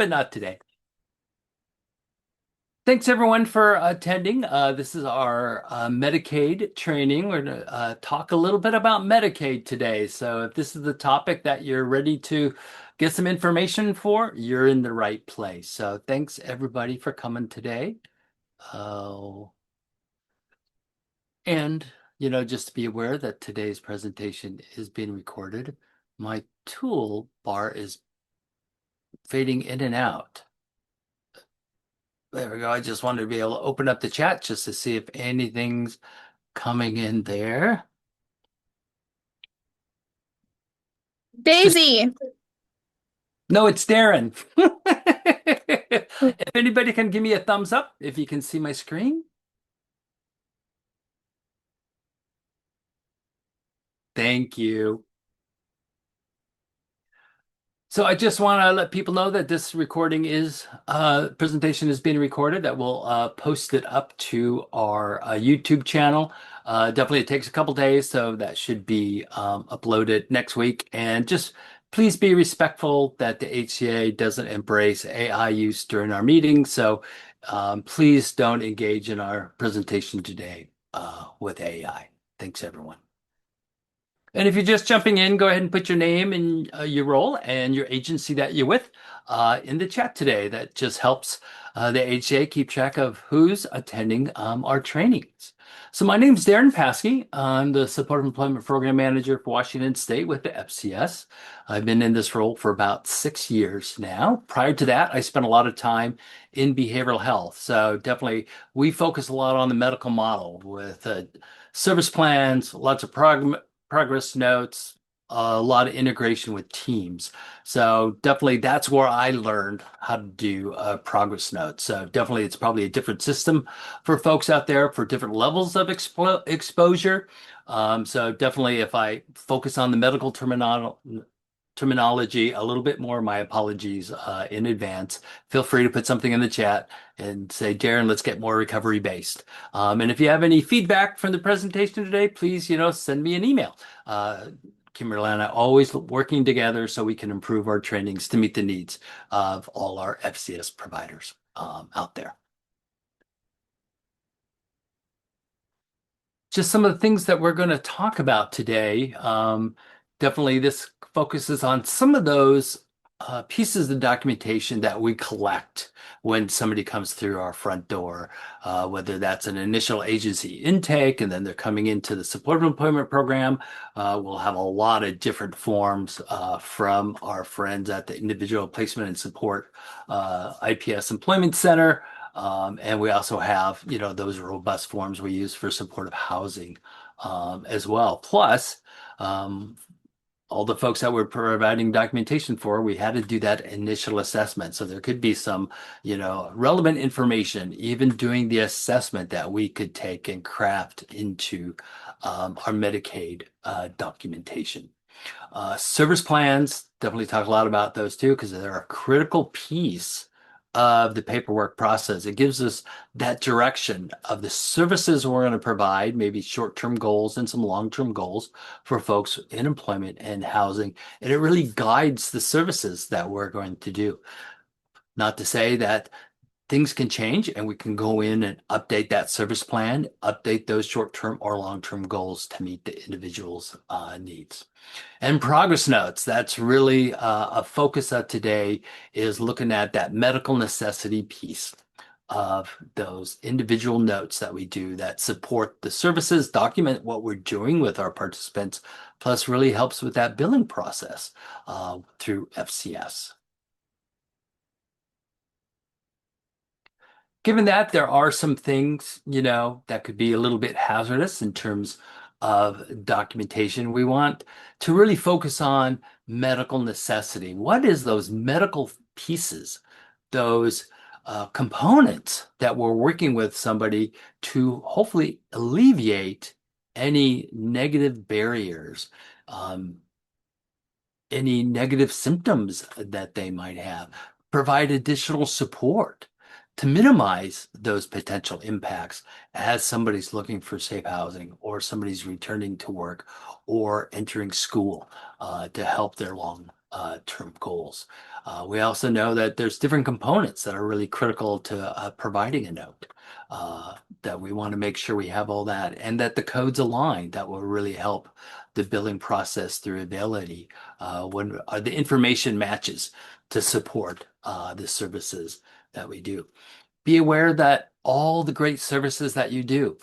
but not today. Thanks everyone for attending. This is our Medicaid training. We're going to talk a little bit about Medicaid today. So if this is the topic that you're ready to get some information for, you're in the right place. So thanks everybody for coming today. Uh, and, just to be aware that today's presentation is being recorded. My toolbar is fading in and out. There we go. I just wanted to be able to open up the chat just to see if anything's coming in there. Daisy. No, it's Darren. If anybody can give me a thumbs up, if you can see my screen. Thank you. So I just want to let people know that this presentation is being recorded, that we'll post it up to our YouTube channel. Definitely it takes a couple days, so that should be uploaded next week. And just please be respectful that the HCA doesn't embrace AI use during our meetings. So please don't engage in our presentation today with AI. Thanks, everyone. And if you're just jumping in, go ahead and put your name and your role and your agency that you're with in the chat today. That just helps the HCA keep track of who's attending our trainings. So my name is Darren Paskey. I'm the Supportive Employment Program Manager for Washington State with the FCS. I've been in this role for about 6 years now. Prior to that, I spent a lot of time in behavioral health. So definitely we focus a lot on the medical model with service plans, lots of progress notes, a lot of integration with teams. So definitely that's where I learned how to do progress notes. So definitely it's probably a different system for folks out there for different levels of exposure. So definitely if I focus on the medical terminology a little bit more, my apologies in advance. Feel free to put something in the chat and say, Darren, let's get more recovery based. And if you have any feedback from the presentation today, please, send me an email. Kimberly and I always working together so we can improve our trainings to meet the needs of all our FCS providers out there. Just some of the things that we're going to talk about today. Definitely this focuses on some of those pieces of documentation that we collect when somebody comes through our front door, whether that's an initial agency intake and then they're coming into the supportive employment program. We'll have a lot of different forms from our friends at the Individual Placement and Support IPS Employment Center. And we also have, those robust forms we use for supportive housing as well. Plus, all the folks that we're providing documentation for, we had to do that initial assessment. So there could be some, relevant information, even doing the assessment that we could take and craft into our Medicaid documentation. Service plans, definitely talk a lot about those too, because they're a critical piece of the paperwork process. It gives us that direction of the services we're going to provide, maybe short-term goals and some long-term goals for folks in employment and housing. And it really guides the services that we're going to do. Not to say that things can change and we can go in and update that service plan, update those short-term or long-term goals to meet the individual's needs. And progress notes, that's really a focus of today, is looking at that medical necessity piece of those individual notes that we do that support the services, document what we're doing with our participants, plus really helps with that billing process through FCS. Given that there are some things, that could be a little bit hazardous in terms of documentation, we want to really focus on medical necessity. What is those medical pieces, those components that we're working with somebody to hopefully alleviate any negative barriers, any negative symptoms that they might have, provide additional support to minimize those potential impacts as somebody's looking for safe housing or somebody's returning to work or entering school to help their term goals. We also know that there's different components that are really critical to providing a note. That we want to make sure we have all that and that the codes align. That will really help the billing process through availability when the information matches to support the services that we do. Be aware that all the great services that you do,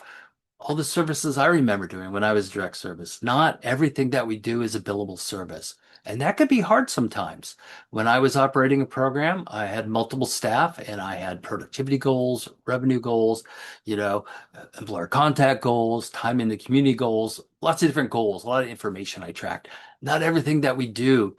all the services I remember doing when I was direct service, not everything that we do is a billable service. And that could be hard sometimes. When I was operating a program, I had multiple staff and I had productivity goals, revenue goals, you know, employer contact goals, time in the community goals, lots of different goals, a lot of information I tracked. Not everything that we do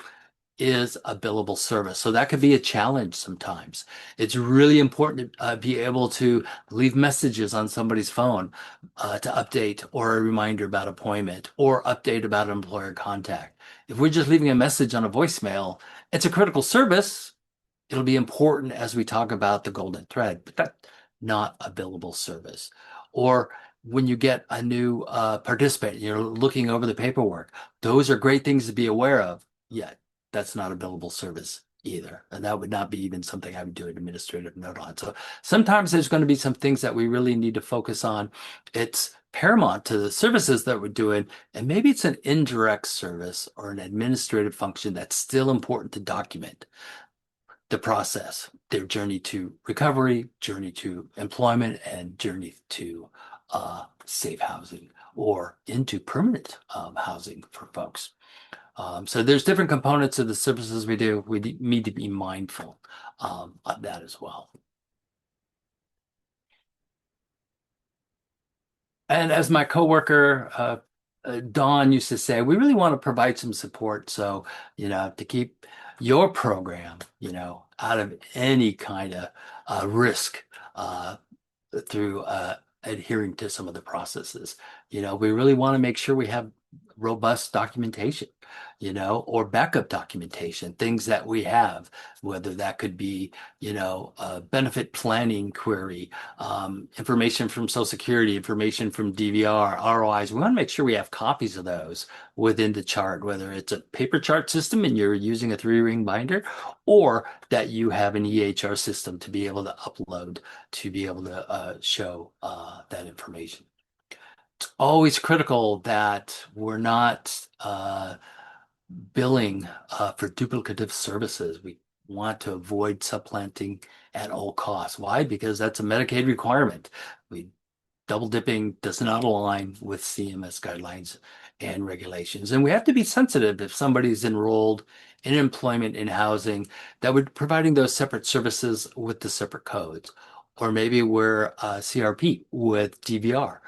is a billable service. So that could be a challenge sometimes. It's really important to be able to leave messages on somebody's phone to update or a reminder about appointment or update about employer contact. If we're just leaving a message on a voicemail, it's a critical service. It'll be important as we talk about the golden thread, but that's not a billable service. Or when you get a new participant, you're looking over the paperwork. Those are great things to be aware of. Yet that's not a billable service either. And that would not be even something I would do an administrative note on. So sometimes there's going to be some things that we really need to focus on. It's paramount to the services that we're doing, and maybe it's an indirect service or an administrative function that's still important to document the process, their journey to recovery, journey to employment, and journey to safe housing or into permanent housing for folks. So there's different components of the services we do. We need to be mindful of that as well. And as my coworker Dawn used to say, we really want to provide some support. So, to keep your program, out of any kind of risk through adhering to some of the processes. We really want to make sure we have robust documentation, or backup documentation, things that we have, whether that could be, a benefit planning query, information from Social Security, information from DVR, ROIs. We want to make sure we have copies of those within the chart, whether it's a paper chart system and you're using a 3-ring binder, or that you have an EHR system to be able to upload to be able to show that information. It's always critical that we're not billing for duplicative services. We want to avoid supplanting at all costs. Why? Because that's a Medicaid requirement. We Double dipping does not align with CMS guidelines and regulations. And we have to be sensitive if somebody's enrolled in employment in housing that we're providing those separate services with the separate codes. Or maybe we're CRP with DVR,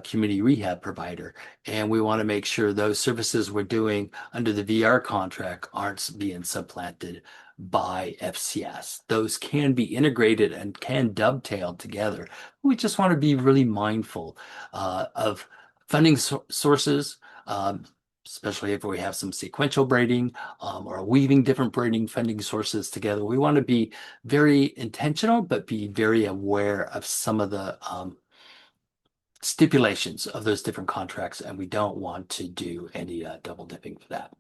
community rehab provider, and we want to make sure those services we're doing under the VR contract aren't being supplanted by FCS. Those can be integrated and can dovetail together. We just want to be really mindful of funding sources, especially if we have some sequential braiding or weaving different braiding funding sources together. We want to be very intentional, but be very aware of some of the stipulations of those different contracts, and we don't want to do any double dipping for that.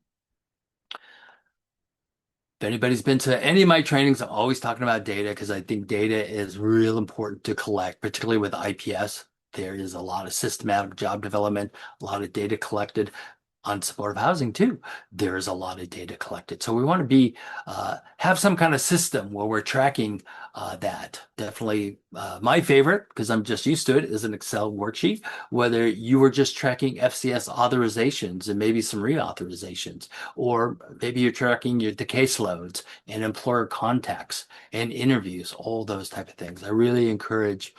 If anybody's been to any of my trainings, I'm always talking about data because I think data is real important to collect, particularly with IPS. There is a lot of systematic job development, a lot of data collected on supportive housing too. There is a lot of data collected. So we want to be have some kind of system where we're tracking that. Definitely my favorite, because I'm just used to it, is an Excel worksheet. Whether you were just tracking FCS authorizations and maybe some reauthorizations, or maybe you're tracking the caseloads and employer contacts and interviews, all those type of things. I really encourage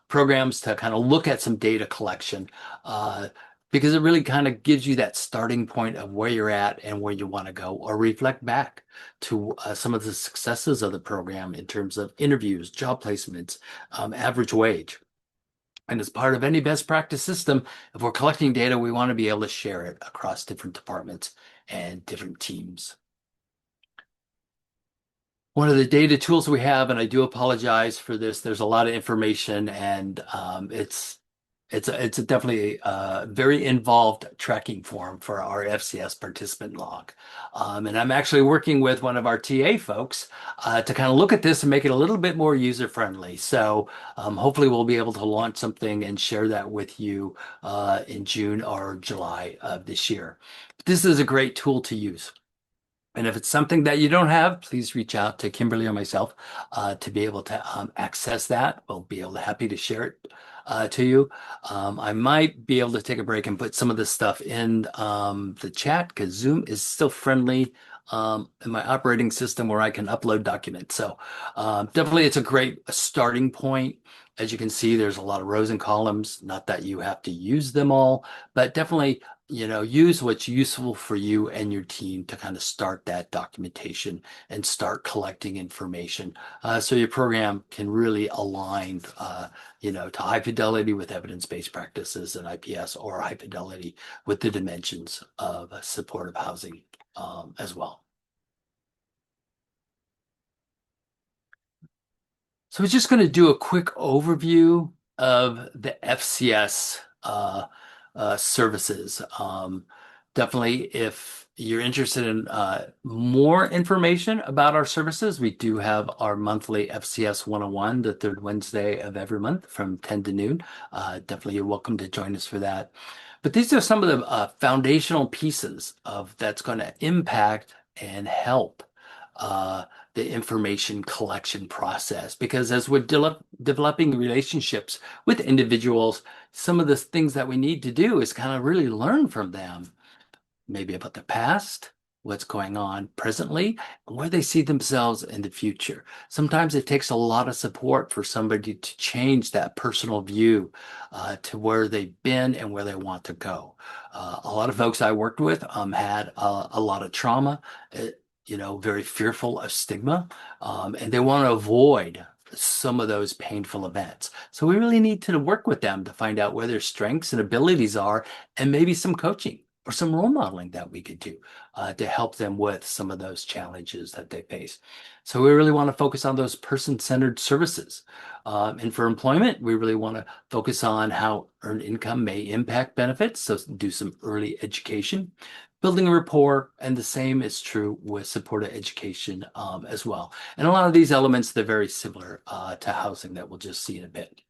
programs to kind of look at some data collection because it really kind of gives you that starting point of where you're at and where you want to go, or reflect back to some of the successes of the program in terms of interviews, job placements, average wage. And as part of any best practice system, if we're collecting data, we want to be able to share it across different departments and different teams. One of the data tools we have, and I do apologize for this, there's a lot of information and it's It's a definitely a very involved tracking form for our FCS participant log. And I'm actually working with one of our TA folks to kind of look at this and make it a little bit more user friendly. So hopefully we'll be able to launch something and share that with you in June or July of this year. This is a great tool to use. And if it's something that you don't have, please reach out to Kimberly or myself to be able to access that. We'll be able to happy to share it to you. I might be able to take a break and put some of this stuff in the chat because Zoom is still friendly in my operating system where I can upload documents. So definitely it's a great starting point. As you can see, there's a lot of rows and columns. Not that you have to use them all, but definitely use what's useful for you and your team to kind of start that documentation and start collecting information so your program can really align, to high fidelity with evidence-based practices and IPS or high fidelity with the dimensions of supportive housing as well. So I was just going to do a quick overview of the FCS services. Definitely, if you're interested in more information about our services, we do have our monthly FCS 101, the third Wednesday of every month from 10 to noon. Definitely, you're welcome to join us for that. But these are some of the foundational pieces of that's going to impact and help. The information collection process because as we're developing relationships with individuals, some of the things that we need to do is kind of really learn from them, maybe about the past, what's going on presently, and where they see themselves in the future. Sometimes it takes a lot of support for somebody to change that personal view to where they've been and where they want to go. A lot of folks I worked with had a lot of trauma, very fearful of stigma, and they want to avoid some of those painful events. So we really need to work with them to find out where their strengths and abilities are, and maybe some coaching or some role modeling that we could do to help them with some of those challenges that they face. So we really want to focus on those person-centered services. And for employment, we really want to focus on how earned income may impact benefits. So do some early education, building a rapport, and the same is true with supportive education as well. And a lot of these elements, they're very similar to housing that we'll just see in a bit.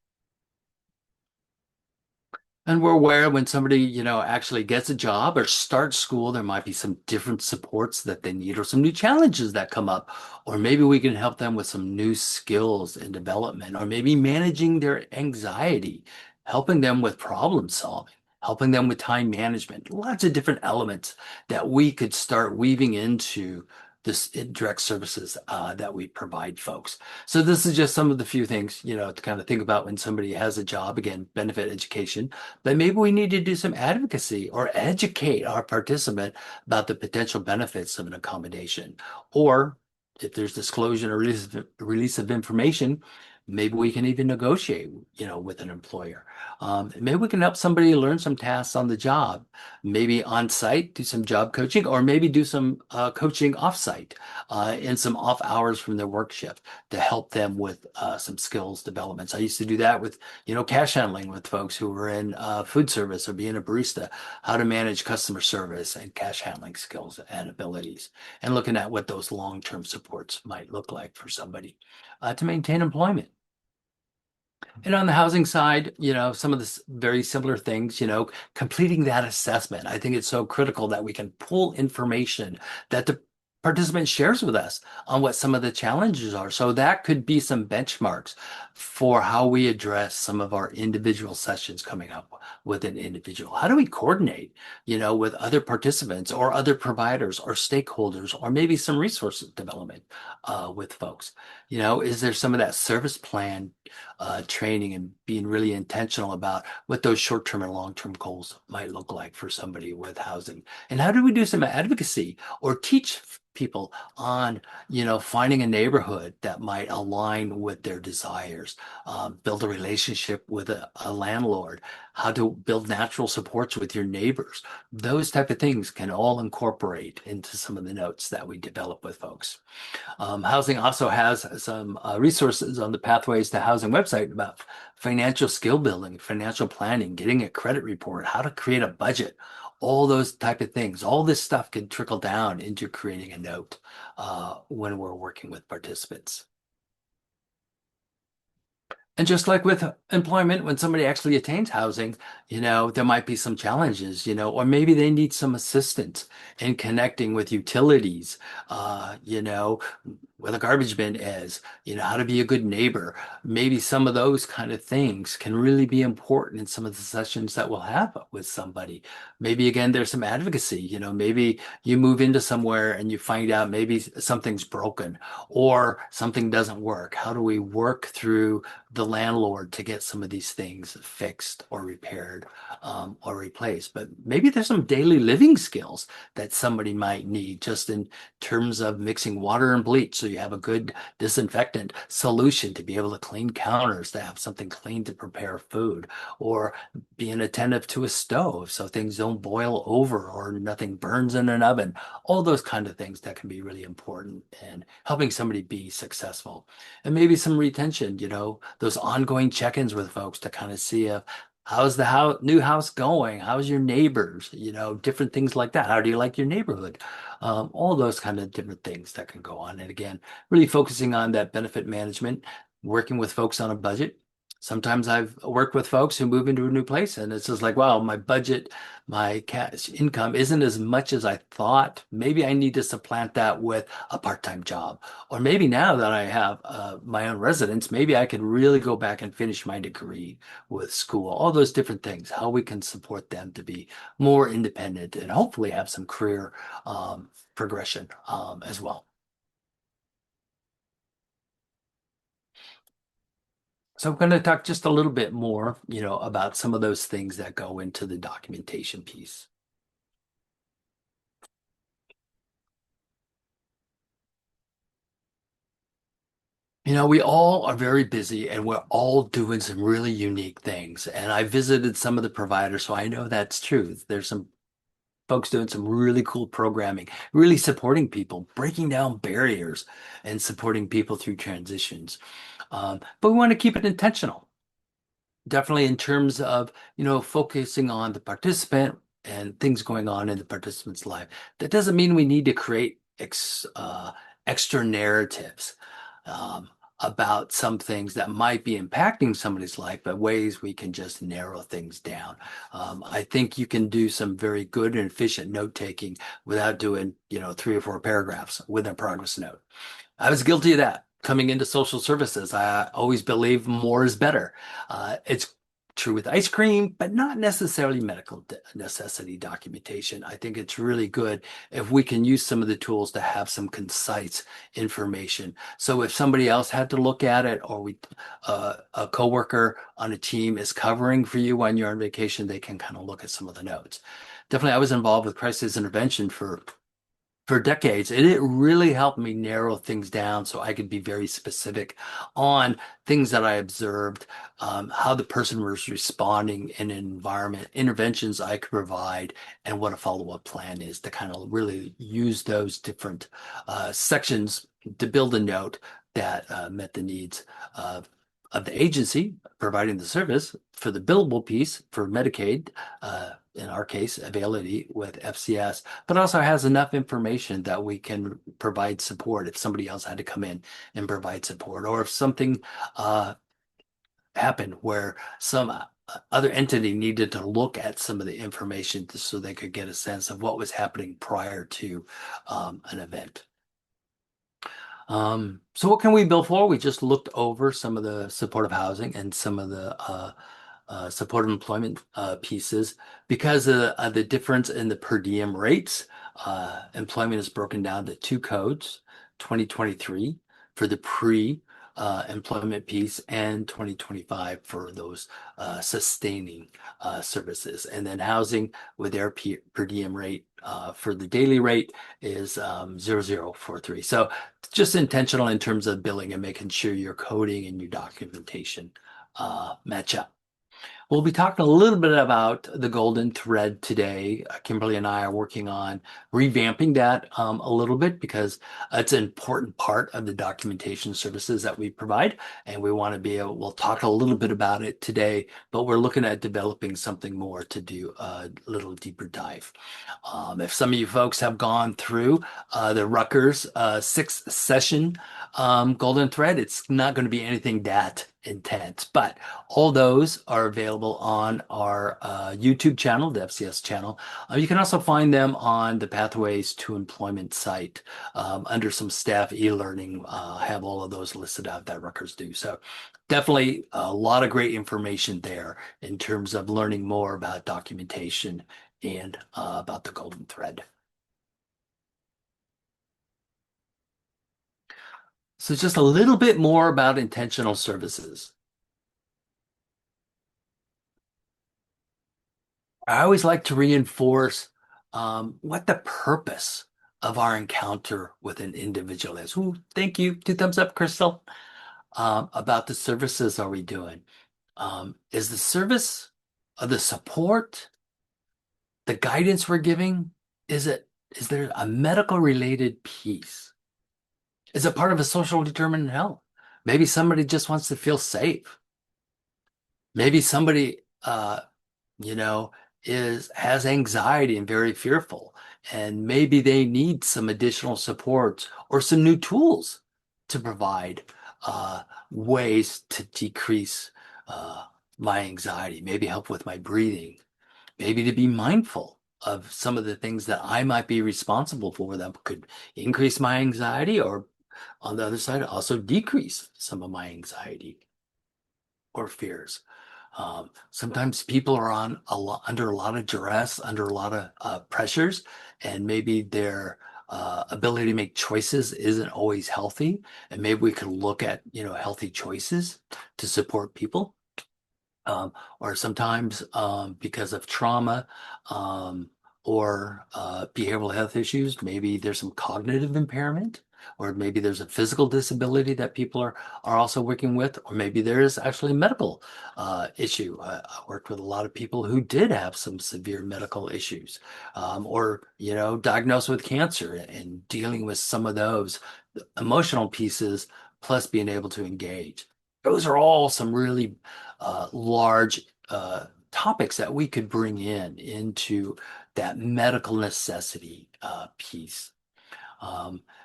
And we're aware when somebody, actually gets a job or starts school, there might be some different supports that they need or some new challenges that come up. Or maybe we can help them with some new skills and development, or maybe managing their anxiety, helping them with problem solving, helping them with time management. Lots of different elements that we could start weaving into this indirect services that we provide folks. So this is just some of the few things, to kind of think about when somebody has a job, again, benefit education, but maybe we need to do some advocacy or educate our participant about the potential benefits of an accommodation. Or if there's disclosure or release of information, maybe we can even negotiate, with an employer. Maybe we can help somebody learn some tasks on the job, maybe on site, do some job coaching, or maybe do some coaching off site in some off hours from their work shift to help them with some skills developments. I used to do that with, cash handling with folks who were in food service or being a barista, how to manage customer service and cash handling skills and abilities, and looking at what those long-term supports might look like for somebody to maintain employment. And on the housing side, some of the very similar things, completing that assessment. I think it's so critical that we can pull information that the participant shares with us on what some of the challenges are. So that could be some benchmarks for how we address some of our individual sessions coming up with an individual. How do we coordinate, with other participants or other providers or stakeholders, or maybe some resources development with folks? Is there some of that service plan training and being really intentional about what those short-term and long-term goals might look like for somebody with housing? And how do we do some advocacy or teach people on, finding a neighborhood that might align with their desires, build a relationship with a landlord, how to build natural supports with your neighbors. Those type of things can all incorporate into some of the notes that we develop with folks. Housing also has some resources on the Pathways to Housing website about financial skill building, financial planning, getting a credit report, how to create a budget, all those type of things. All this stuff can trickle down into creating a note when we're working with participants. And just like with employment, when somebody actually attains housing, there might be some challenges, or maybe they need some assistance in connecting with utilities, where the garbage bin is, how to be a good neighbor. Maybe some of those kind of things can really be important in some of the sessions that we'll have with somebody. Maybe again, there's some advocacy, maybe you move into somewhere and you find out maybe something's broken or something doesn't work. How do we work through the landlord to get some of these things fixed or repaired or replaced? But maybe there's some daily living skills that somebody might need just in terms of mixing water and bleach so you have a good disinfectant solution to be able to clean counters, to have something clean to prepare food, or being attentive to a stove so things don't boil over or nothing burns in an oven. All those kind of things that can be really important in helping somebody be successful. And maybe some retention, those ongoing check-ins with folks to kind of see if how's the new house going? How's your neighbors? Different things like that. How do you like your neighborhood? All those kind of different things that can go on. And again, really focusing on that benefit management, working with folks on a budget. Sometimes I've worked with folks who move into a new place and it's just like, wow, my budget, my cash income isn't as much as I thought. Maybe I need to supplant that with a part-time job. Or maybe now that I have my own residence, maybe I could really go back and finish my degree with school. All those different things, how we can support them to be more independent and hopefully have some career progression as well. So I'm going to talk just a little bit more, about some of those things that go into the documentation piece. We all are very busy and we're all doing some really unique things. And I visited some of the providers, so I know that's true. There's some folks doing some really cool programming, really supporting people, breaking down barriers and supporting people through transitions. But we want to keep it intentional. Definitely in terms of, focusing on the participant and things going on in the participant's life. That doesn't mean we need to create extra narratives about some things that might be impacting somebody's life, but ways we can just narrow things down. I think you can do some very good and efficient note taking without doing, 3 or 4 paragraphs with a progress note. I was guilty of that coming into social services. I always believe more is better. It's true with ice cream, but not necessarily medical necessity documentation. I think it's really good if we can use some of the tools to have some concise information. So if somebody else had to look at it, or a coworker on a team is covering for you when you're on vacation, they can kind of look at some of the notes. Definitely, I was involved with crisis intervention for decades, and it really helped me narrow things down so I could be very specific on things that I observed, how the person was responding in an environment, interventions I could provide, and what a follow-up plan is to kind of really use those different sections to build a note that met the needs of the agency providing the service for the billable piece for Medicaid, in our case, availability with FCS, but also has enough information that we can provide support if somebody else had to come in and provide support, or if something happened where some other entity needed to look at some of the information so they could get a sense of what was happening prior to an event. So what can we build for? We just looked over some of the supportive housing and some of the supportive employment pieces. Because of the difference in the per diem rates, employment is broken down to 2 codes, 2023 for the pre employment piece, and 2025 for those sustaining services. And then housing with their per diem rate for the daily rate is 0043. So just intentional in terms of billing and making sure your coding and your documentation match up. We'll be talking a little bit about the golden thread today. Kimberly and I are working on revamping that a little bit because it's an important part of the documentation services that we provide. And we want to be able, we'll talk a little bit about it today, but we're looking at developing something more to do a little deeper dive. If some of you folks have gone through the Rutgers sixth session golden thread, it's not going to be anything that intense, but all those are available on our YouTube channel, the FCS channel. You can also find them on the Pathways to Employment site under some staff e-learning. Have all of those listed out that Rutgers do. So definitely a lot of great information there in terms of learning more about documentation and about the golden thread. So just a little bit more about intentional services. I always like to reinforce what the purpose of our encounter with an individual is. Ooh, thank you. Two thumbs up, Crystal. About the services are we doing? Is the service of the support, the guidance we're giving, is there a medical related piece? Is it part of a social determinant of health? Maybe somebody just wants to feel safe. Maybe somebody you know, has anxiety and very fearful, and maybe they need some additional support or some new tools to provide ways to decrease uh, my anxiety, maybe help with my breathing, maybe to be mindful of some of the things that I might be responsible for that could increase my anxiety, or on the other side, also decrease some of my anxiety or fears. Sometimes people are on a lot under a lot of duress, under a lot of pressures, and maybe their ability to make choices isn't always healthy. And maybe we could look at, healthy choices to support people. Or sometimes because of trauma or behavioral health issues, maybe there's some cognitive impairment, or maybe there's a physical disability that people are also working with, or maybe there is actually a medical issue. I worked with a lot of people who did have some severe medical issues, or diagnosed with cancer and dealing with some of those emotional pieces, plus being able to engage. Those are all some really large topics that we could bring into that medical necessity piece.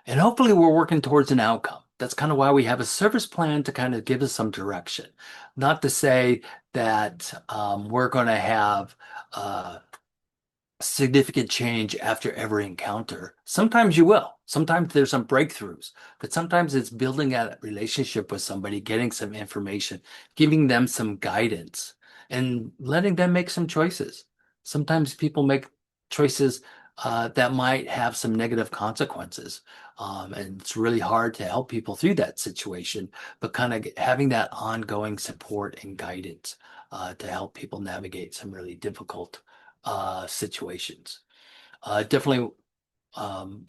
And hopefully we're working towards an outcome. That's kind of why we have a service plan to kind of give us some direction. Not to say that we're going to have significant change after every encounter. Sometimes you will. Sometimes there's some breakthroughs, but sometimes it's building a relationship with somebody, getting some information, giving them some guidance, and letting them make some choices. Sometimes people make choices that might have some negative consequences. And it's really hard to help people through that situation, but kind of having that ongoing support and guidance to help people navigate some really difficult situations. Definitely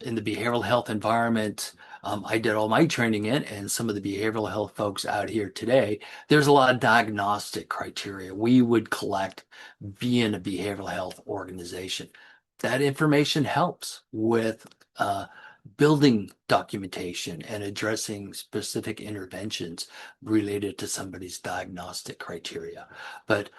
in the behavioral health environment, I did all my training in, and some of the behavioral health folks out here today, there's a lot of diagnostic criteria we would collect being a behavioral health organization. That information helps with building documentation and addressing specific interventions related to somebody's diagnostic criteria. But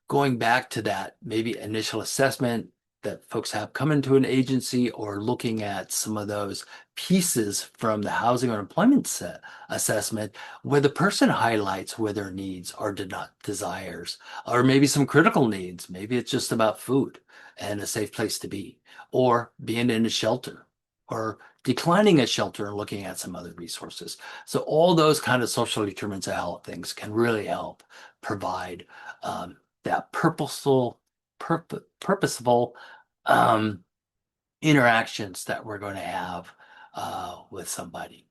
going back to that maybe initial assessment that folks have come into an agency, or looking at some of those pieces from the housing or employment assessment where the person highlights where their needs are desires, or maybe some critical needs. Maybe it's just about food and a safe place to be, or being in a shelter, or declining a shelter and looking at some other resources. So all those kind of social determinants of health things can really help provide that purposeful um, interactions that we're going to have with somebody.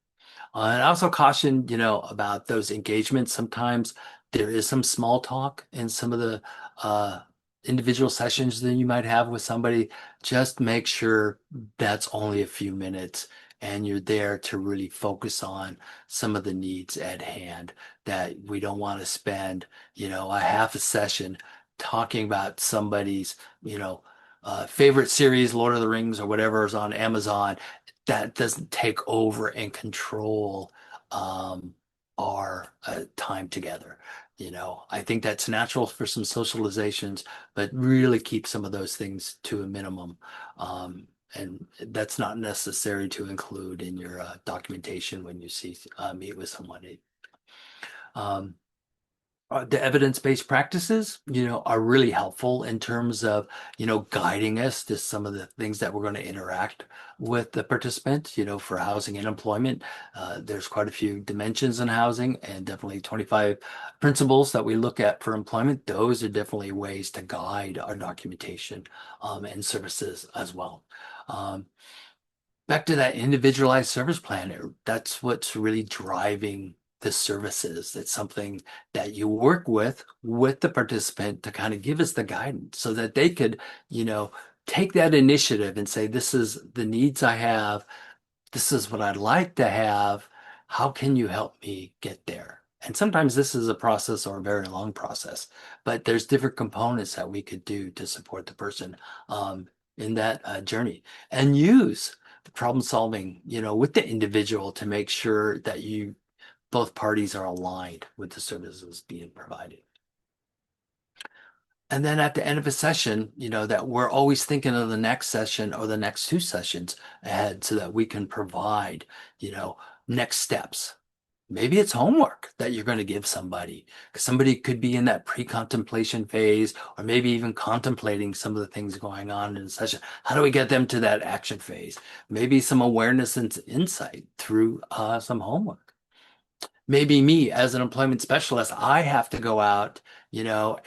And I also caution, about those engagements. Sometimes there is some small talk in some of the uh, individual sessions that you might have with somebody. Just make sure that's only a few minutes and you're there to really focus on some of the needs at hand, that we don't want to spend, a half a session talking about somebody's, favorite series, Lord of the Rings or whatever is on Amazon, that doesn't take over and control um, our time together. I think that's natural for some socializations, but really keep some of those things to a minimum. And that's not necessary to include in your documentation when you meet with someone. Um, the evidence-based practices, are really helpful in terms of, guiding us to some of the things that we're going to interact with the participant, for housing and employment. There's quite a few dimensions in housing and definitely 25 principles that we look at for employment. Those are definitely ways to guide our documentation and services as well. Um, Back to that individualized service plan, that's what's really driving the services. It's something that you work with the participant to kind of give us the guidance so that they could, you know, take that initiative and say, this is the needs I have. This is what I'd like to have. How can you help me get there? And sometimes this is a process or a very long process, but there's different components that we could do to support the person in that journey, and use the problem solving, with the individual to make sure that both parties are aligned with the services being provided. And then at the end of a session, that we're always thinking of the next session or the next two sessions ahead so that we can provide, next steps. Maybe it's homework that you're going to give somebody, because somebody could be in that pre-contemplation phase, or maybe even contemplating some of the things going on in the session. How do we get them to that action phase? Maybe some awareness and insight through some homework. Maybe me as an employment specialist, I have to go out,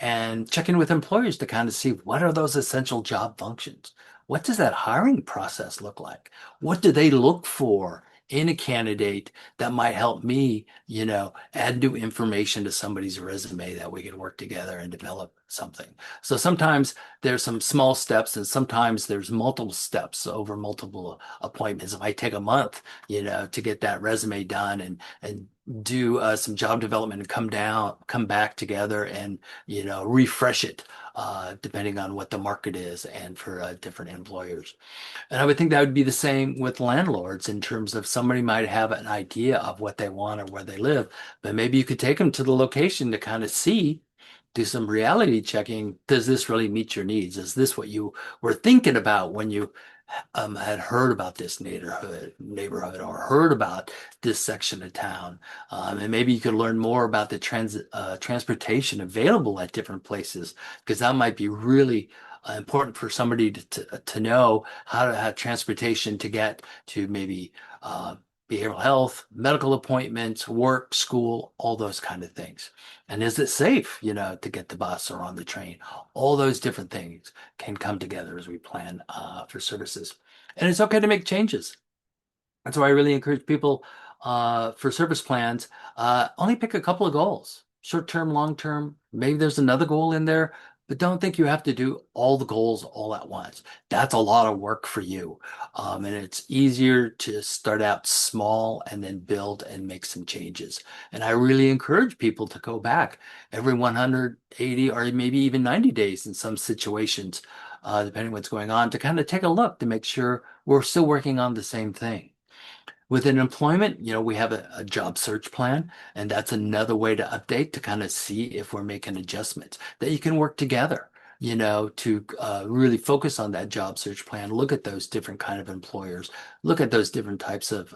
and check in with employers to kind of see what are those essential job functions? What does that hiring process look like? What do they look for in a candidate that might help me, add new information to somebody's resume that we can work together and develop something. So sometimes there's some small steps and sometimes there's multiple steps over multiple appointments. It might take a month, to get that resume done and do some job development and come back together and, refresh it depending on what the market is and for different employers. And I would think that would be the same with landlords in terms of somebody might have an idea of what they want or where they live, but maybe you could take them to the location to kind of see, do some reality checking. Does this really meet your needs? Is this what you were thinking about when you had heard about this neighborhood or heard about this section of town? And maybe you could learn more about the transportation available at different places, because that might be really important for somebody to know how to have transportation to get to maybe behavioral health, medical appointments, work, school, all those kind of things. And is it safe, to get the bus or on the train? All those different things can come together as we plan for services. And it's okay to make changes. That's why I really encourage people for service plans, only pick a couple of goals, short term, long term. Maybe there's another goal in there, but don't think you have to do all the goals all at once. That's a lot of work for you. And it's easier to start out small and then build and make some changes. And I really encourage people to go back every 180 or maybe even 90 days in some situations, depending what's going on, to kind of take a look to make sure we're still working on the same thing. Within employment, we have a job search plan, and that's another way to update to kind of see if we're making adjustments that you can work together, to really focus on that job search plan, look at those different kind of employers, look at those different types of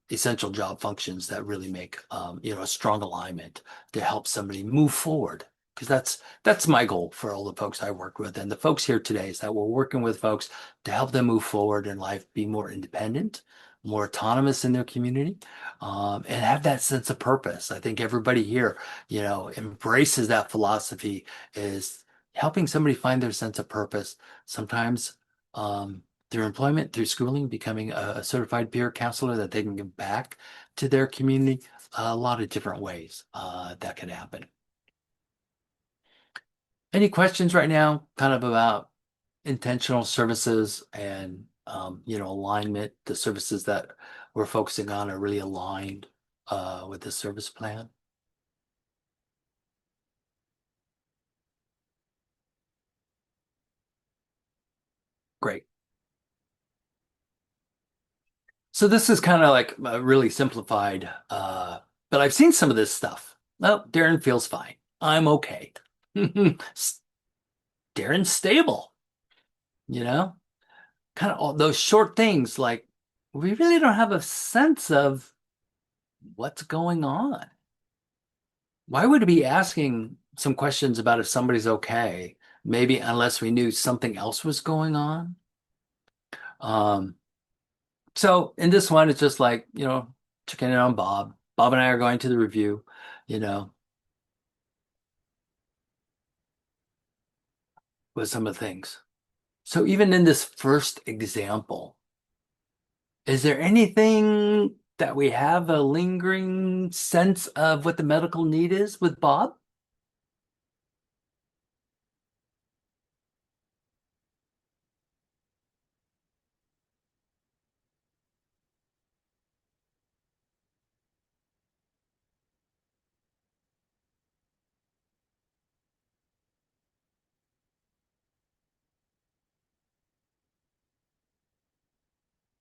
essential job functions that really make, a strong alignment to help somebody move forward. Because that's my goal for all the folks I work with and the folks here today, is that we're working with folks to help them move forward in life, be more independent, more autonomous in their community, and have that sense of purpose. I think everybody here, embraces that philosophy, is helping somebody find their sense of purpose. Sometimes through employment, through schooling, becoming a certified peer counselor that they can give back to their community. A lot of different ways that can happen. Any questions right now, kind of about intentional services and alignment? The services that we're focusing on are really aligned with the service plan. Great. So this is kind of like really simplified, but I've seen some of this stuff. Well, Darren feels fine. I'm okay. Darren's stable, you know? Kind of all those short things like we really don't have a sense of what's going on. Why would we be asking some questions about if somebody's okay? Maybe unless we knew something else was going on. Um, so in this one, it's just like, checking in on Bob. Bob and I are going to the review, you know, with some of the things. So even in this first example, is there anything that we have a lingering sense of what the medical need is with Bob?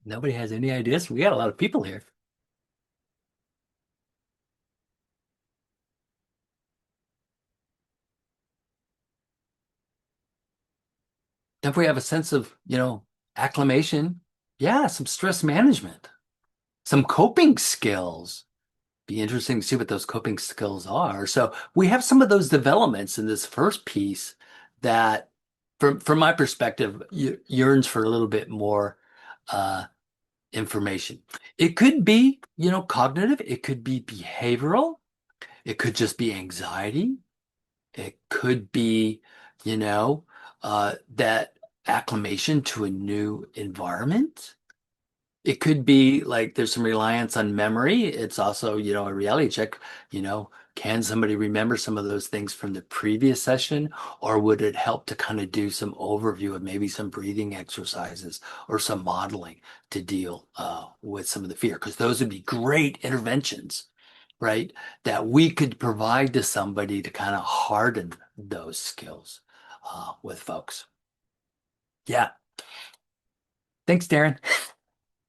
Nobody has any ideas. We got a lot of people here. If we have a sense of, acclimation, yeah, some stress management, some coping skills. Be interesting to see what those coping skills are. So we have some of those developments in this first piece that, from my perspective, yearns for a little bit more uh, information. It could be, cognitive. It could be behavioral. It could just be anxiety. It could be, that acclimation to a new environment. It could be like there's some reliance on memory. It's also, a reality check, can somebody remember some of those things from the previous session, or would it help to kind of do some overview of maybe some breathing exercises or some modeling to deal with some of the fear? Because those would be great interventions, right? That we could provide to somebody to kind of harden those skills with folks. Yeah. Thanks, Darren.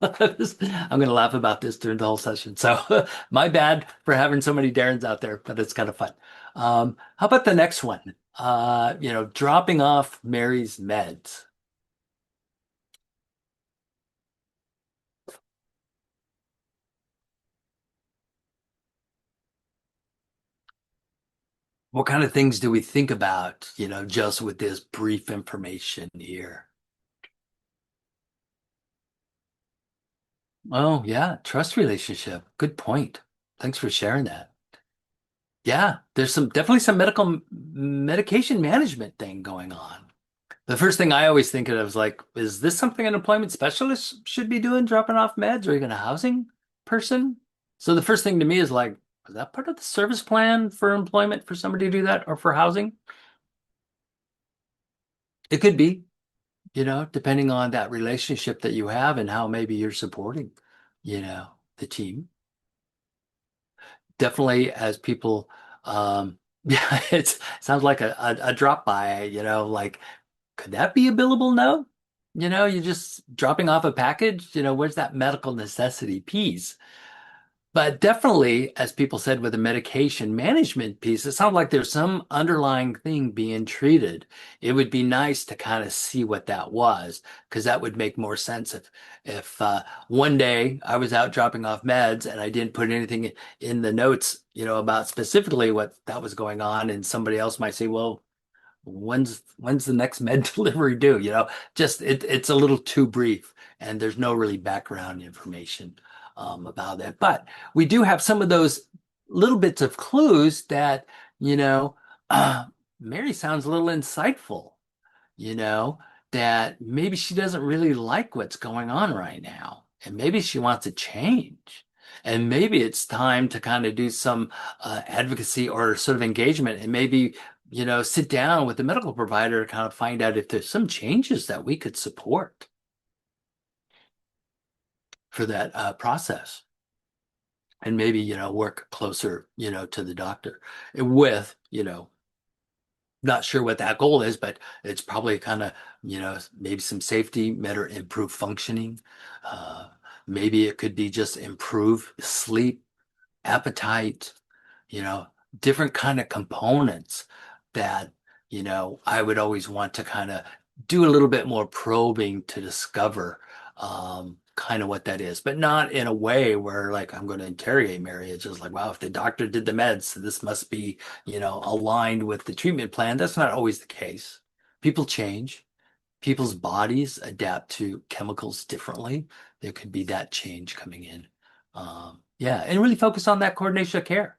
I'm going to laugh about this during the whole session. So my bad for having so many Darrens out there, but it's kind of fun. How about the next one? Dropping off Mary's meds. What kind of things do we think about, just with this brief information here? Oh, yeah, trust relationship. Good point. Thanks for sharing that. Yeah, there's definitely some medication management thing going on. The first thing I always think of is like, is this something an employment specialist should be doing, dropping off meds, or even a housing person? So the first thing to me is like, is that part of the service plan for employment for somebody to do that or for housing? It could be, depending on that relationship that you have and how maybe you're supporting, the team. Definitely as people, yeah, it sounds like a drop by, like could that be a billable note? You're just dropping off a package, where's that medical necessity piece? But definitely, as people said with the medication management piece, it sounds like there's some underlying thing being treated. It would be nice to kind of see what that was, because that would make more sense if one day I was out dropping off meds and I didn't put anything in the notes, about specifically what that was going on, and somebody else might say, well, when's the next med delivery due? Just it's a little too brief, and there's no really background information about it. But we do have some of those little bits of clues that, you know, uh, Mary sounds a little insightful, you know, that maybe she doesn't really like what's going on right now, and maybe she wants to change. And maybe it's time to kind of do some advocacy or sort of engagement and maybe, sit down with the medical provider to kind of find out if there's some changes that we could support for that process. And maybe, work closer, to the doctor with, not sure what that goal is, but it's probably kind of, maybe some safety, better improve functioning. Uh, Maybe it could be just improve sleep, appetite, you know, different kind of components that, I would always want to kind of do a little bit more probing to discover kind of what that is, but not in a way where like I'm going to interrogate Mary. It's just like, wow, if the doctor did the meds, this must be, aligned with the treatment plan. That's not always the case. People change. People's bodies adapt to chemicals differently. There could be that change coming in. Yeah, and really focus on that coordination of care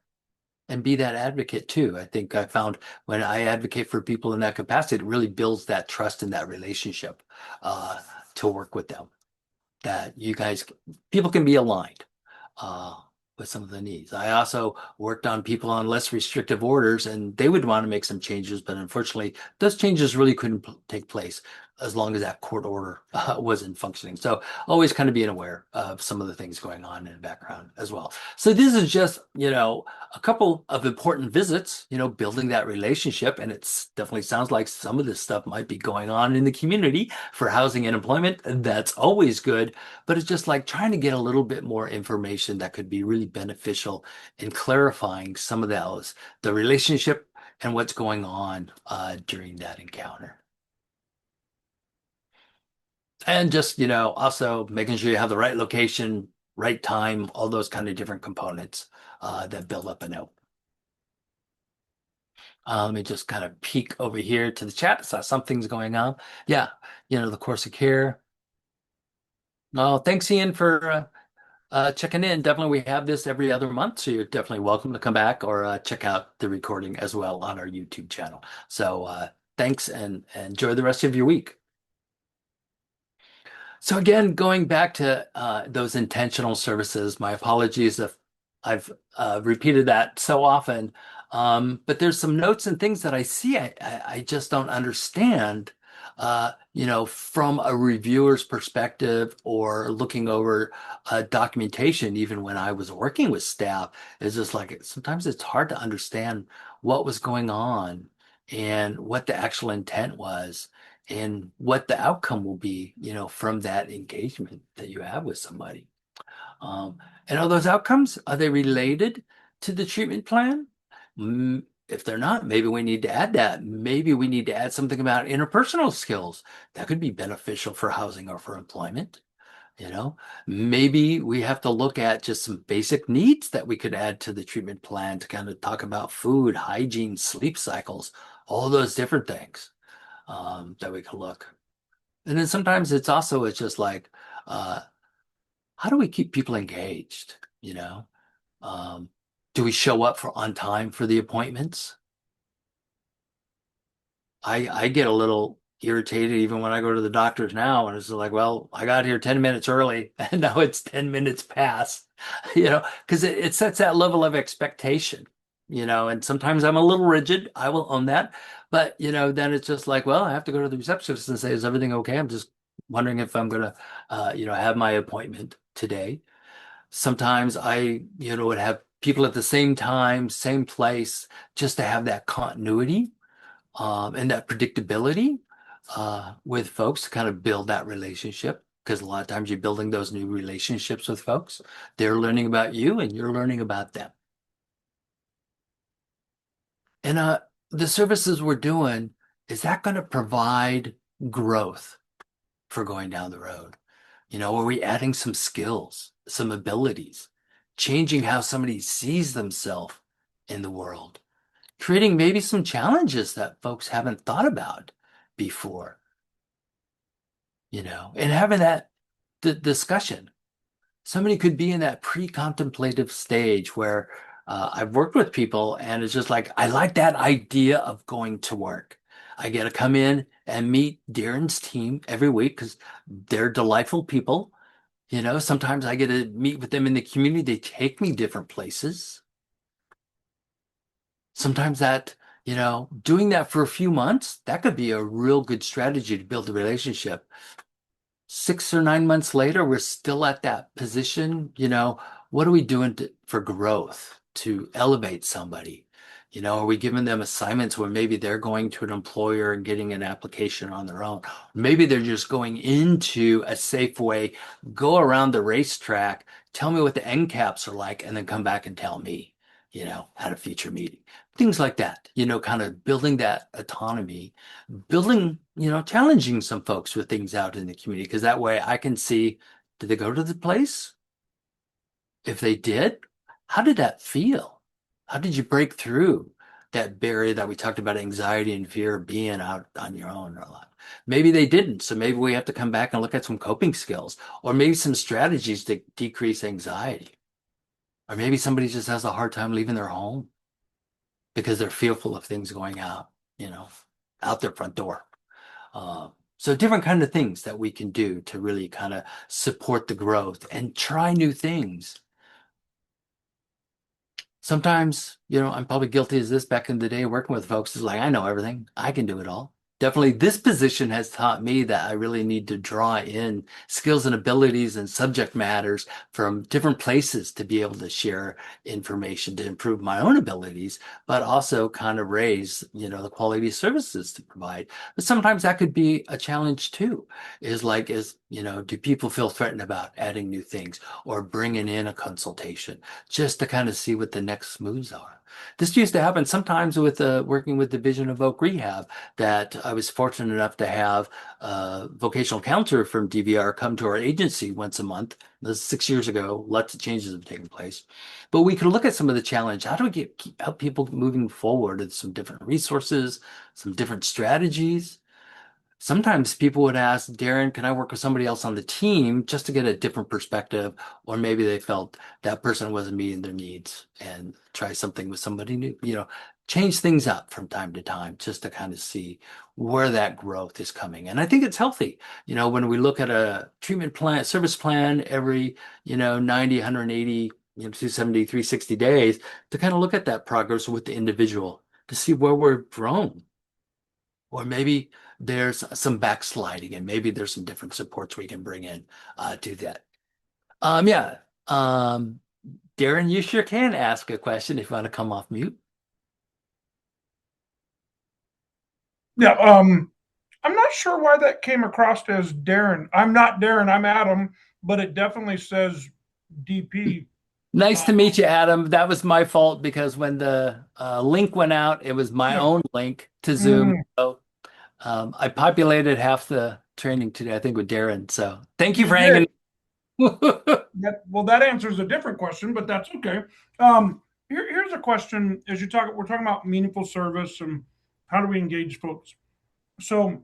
and be that advocate too. I think I found when I advocate for people in that capacity, it really builds that trust in that relationship uh, to work with them. That people can be aligned uh, with some of the needs. I also worked on people on less restrictive orders, and they would want to make some changes, but unfortunately, those changes really couldn't take place as long as that court order wasn't functioning. So always kind of being aware of some of the things going on in the background as well. So this is just, a couple of important visits, building that relationship. And it's definitely sounds like some of this stuff might be going on in the community for housing and employment. And that's always good. But it's just like trying to get a little bit more information that could be really beneficial in clarifying some of those, the relationship and what's going on during that encounter. And just, also making sure you have the right location, right time, all those kind of different components that build up a note. Let me just kind of peek over here to the chat. So something's going on. Yeah, the course of care. Oh, thanks, Ian, for checking in. Definitely, we have this every other month, so you're definitely welcome to come back or check out the recording as well on our YouTube channel. So thanks and enjoy the rest of your week. So again, going back to those intentional services, my apologies if I've repeated that so often. But there's some notes and things that I see I just don't understand, from a reviewer's perspective or looking over documentation, even when I was working with staff, it's just like sometimes it's hard to understand what was going on and what the actual intent was and what the outcome will be, from that engagement that you have with somebody. Um, and are those outcomes, are they related to the treatment plan? If they're not, maybe we need to add that. Maybe we need to add something about interpersonal skills that could be beneficial for housing or for employment. You know, maybe we have to look at just some basic needs that we could add to the treatment plan to kind of talk about food, hygiene, sleep cycles, all those different things that we could look. And then sometimes it's just like, uh, how do we keep people engaged? Um, do we show up for on time for the appointments? I get a little irritated even when I go to the doctors now, and it's like, well, I got here 10 minutes early, and now it's 10 minutes past, because it sets that level of expectation, and sometimes I'm a little rigid. I will own that. But, then it's just like, well, I have to go to the receptionist and say, is everything okay? I'm just wondering if I'm going to, have my appointment today. Sometimes I, would have people at the same time, same place, just to have that continuity and that predictability with folks to kind of build that relationship. Because a lot of times you're building those new relationships with folks. They're learning about you and you're learning about them. And the services we're doing, is that going to provide growth for going down the road? Are we adding some skills, some abilities, changing how somebody sees themselves in the world? Creating maybe some challenges that folks haven't thought about before, and having that discussion. Somebody could be in that pre-contemplative stage where I've worked with people and it's just like, I like that idea of going to work. I get to come in and meet Darren's team every week because they're delightful people. Sometimes I get to meet with them in the community. They take me different places. Sometimes doing that for a few months, that could be a real good strategy to build a relationship. 6 or 9 months later, we're still at that position. What are we doing for growth to elevate somebody? Are we giving them assignments where maybe they're going to an employer and getting an application on their own? Maybe they're just going into a safe way, go around the racetrack, tell me what the end caps are like, and then come back and tell me, at a future meeting. Things like that, kind of building that autonomy, challenging some folks with things out in the community, because that way I can see, did they go to the place? If they did, how did that feel? How did you break through that barrier that we talked about, anxiety and fear of being out on your own a lot? Maybe they didn't. So maybe we have to come back and look at some coping skills or maybe some strategies to decrease anxiety. Or maybe somebody just has a hard time leaving their home because they're fearful of things going you know, out their front door. Uh, so different kind of things that we can do to really kind of support the growth and try new things. Sometimes, I'm probably guilty as this back in the day working with folks is like, I know everything. I can do it all. Definitely this position has taught me that I really need to draw in skills and abilities and subject matters from different places to be able to share information to improve my own abilities, but also kind of raise, the quality of services to provide. But sometimes that could be a challenge too, do people feel threatened about adding new things or bringing in a consultation? Just to kind of see what the next moves are. This used to happen sometimes with working with Division of Oak Rehab, that I was fortunate enough to have a vocational counselor from DVR come to our agency once a month. This is 6 years ago. Lots of changes have taken place. But we could look at some of the challenge. How do we help people moving forward with some different resources, some different strategies? Sometimes people would ask, Darren, can I work with somebody else on the team just to get a different perspective? Or maybe they felt that person wasn't meeting their needs and try something with somebody new, change things up from time to time just to kind of see where that growth is coming. And I think it's healthy, when we look at a treatment plan, service plan every, 90, 180, 270, 360 days to kind of look at that progress with the individual to see where we're grown or maybe there's some backsliding and maybe there's some different supports we can bring in to that. Yeah. Darren, you sure can ask a question if you want to come off mute. Yeah, I'm not sure why that came across as Darren. I'm not Darren, I'm Adam, but it definitely says DP. Nice Uh, to meet you, Adam. That was my fault because when the link went out, it was my yeah. own link to Zoom. Mm, So I populated half the training today, I think, with Darren. So thank you you for did. hanging. That answers a different question, but that's okay. Here's a question: as we're talking about meaningful service and how do we engage folks. So,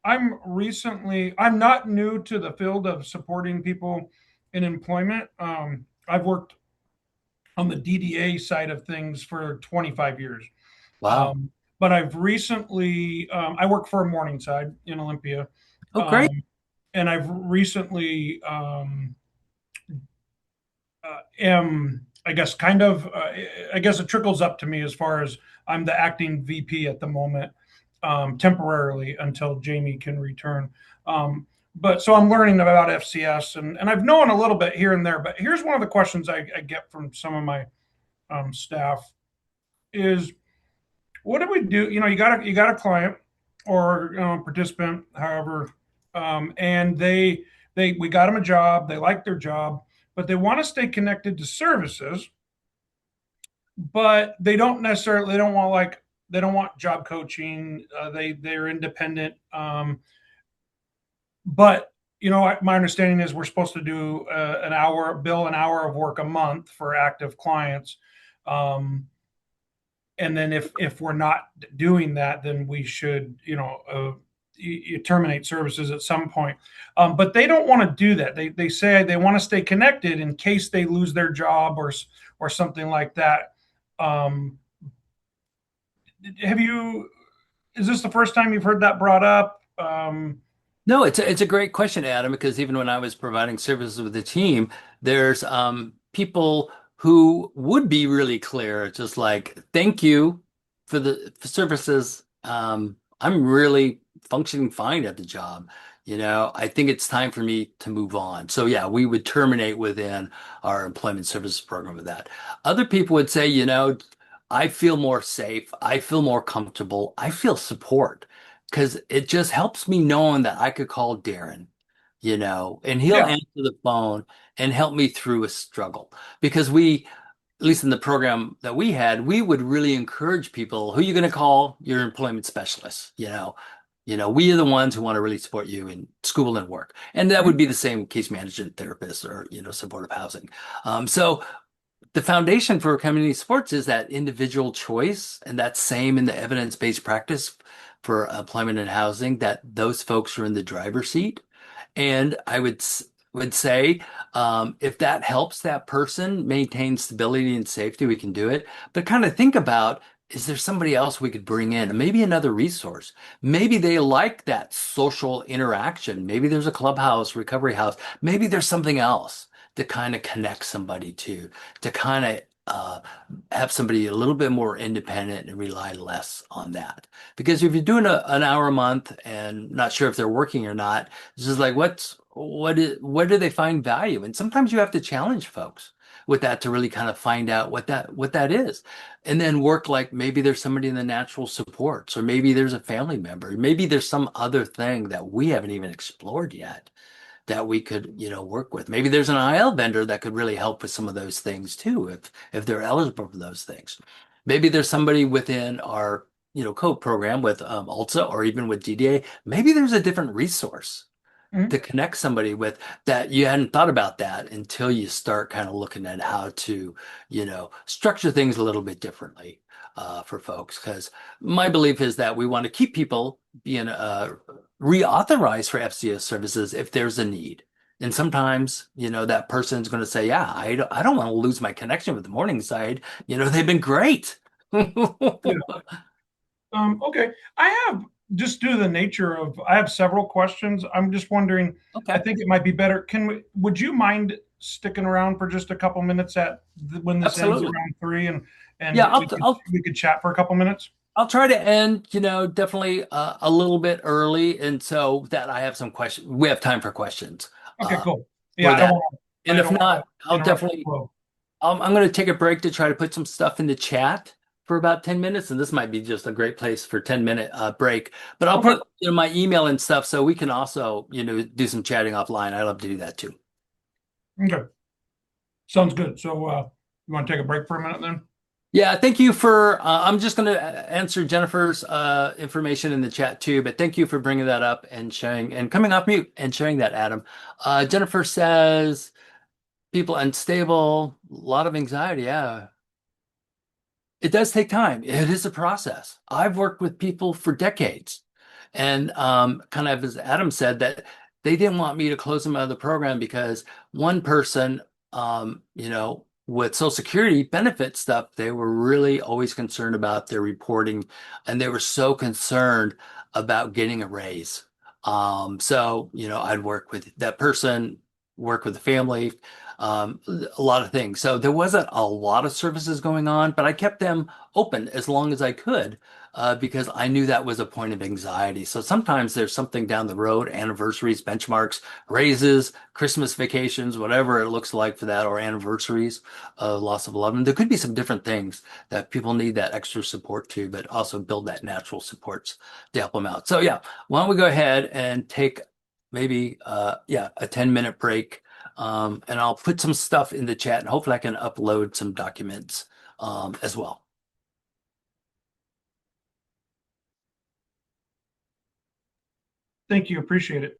I'm not new to the field of supporting people in employment. I've worked on the DDA side of things for 25 years. Wow. Um, but I've recently, I work for a Morningside in Olympia. Oh, great. Um, and I've recently, am, I guess, I guess it trickles up to me as far as I'm the acting VP at the moment, temporarily until Jamie can return. But so I'm learning about FCS and I've known a little bit here and there. But here's one of the questions I get from some of my staff is, what do we do? You got a client or participant, however, and we got them a job. They like their job, but they want to stay connected to services, but they don't want they don't want job coaching. They're independent, but my understanding is we're supposed to do an hour of work a month for active clients. And then if we're not doing that, then we should you terminate services at some point. But they don't want to do that. They say they want to stay connected in case they lose their job or something like that. um, have you Is this the first time you've heard that brought up? No, it's a great question, Adam, because even when I was providing services with the team, there's people who would be really clear, just like, thank you for the for services. I'm really functioning fine at the job. I think it's time for me to move on. So yeah, we would terminate within our employment services program with that. Other people would say, I feel more safe. I feel more comfortable. I feel support because it just helps me knowing that I could call Darren, and he'll Yeah. answer the phone and help me through a struggle. Because at least in the program that we had, we would really encourage people, who are you going to call? Your employment specialist, we are the ones who want to really support you in school and work. And that would Mhm. be the same case management therapist or, supportive housing. So the foundation for community sports is that individual choice, and that's same in the evidence-based practice for employment and housing, that those folks are in the driver's seat. And I would say if that helps that person maintain stability and safety, we can do it. But kind of think about, is there somebody else we could bring in? Maybe another resource. Maybe they like that social interaction. Maybe there's a clubhouse, recovery house. Maybe there's something else to kind of connect somebody to kind of have somebody a little bit more independent and rely less on that. Because if you're doing an hour a month and not sure if they're working or not, it's just like what do they find value? And sometimes you have to challenge folks with that to really kind of find out what that is. And then work like maybe there's somebody in the natural supports, or maybe there's a family member, maybe there's some other thing that we haven't even explored yet that we could, work with. Maybe there's an IL vendor that could really help with some of those things too, if they're eligible for those things. Maybe there's somebody within our, code program with ULSA or even with DDA. Maybe there's a different resource Mhm. to connect somebody with that you hadn't thought about that until you start kind of looking at how to, structure things a little bit differently for folks. Because my belief is that we want to keep people being reauthorized for FCO services if there's a need. And sometimes, that person's going to say, yeah, I don't want to lose my connection with the Morningside. They've been great. Yeah. Okay. I have, just due to the nature of, I have several questions. I'm just wondering, I Okay, think it might be better. Would you mind sticking around for just a couple minutes when this ends absolutely. around 3, and Yeah, we could chat for a couple minutes? I'll try to end, definitely a little bit early, and so that I have some questions. We have time for questions Okay, uh, cool. Yeah, for that. And I if don't want not, to I'll interrupt the definitely. flow. I'm going to take a break to try to put some stuff in the chat for about 10 minutes, and this might be just a great place for 10-minute break. But I'll Okay. put my email and stuff so we can also do some chatting offline. I love to do that too. Okay. Sounds good. So, you want to take a break for a minute then? Yeah, thank you for. I'm just going to answer Jennifer's information in the chat too, but thank you for bringing that up and sharing and coming off mute and sharing that, Adam. Jennifer says people unstable, a lot of anxiety. Yeah, it does take time. It is a process. I've worked with people for decades, and kind of as Adam said, that they didn't want me to close them out of the program because one person, with Social Security benefit stuff, they were really always concerned about their reporting, and they were so concerned about getting a raise. So, I'd work with that person, work with the family, a lot of things. So there wasn't a lot of services going on, but I kept them open as long as I could because I knew that was a point of anxiety. So sometimes there's something down the road, anniversaries, benchmarks, raises, Christmas vacations, whatever it looks like for that, or anniversaries, loss of loved one. There could be some different things that people need that extra support to, but also build that natural supports to help them out. So yeah, why don't we go ahead and take maybe a 10-minute break, and I'll put some stuff in the chat, and hopefully I can upload some documents as well. Thank you. Appreciate it.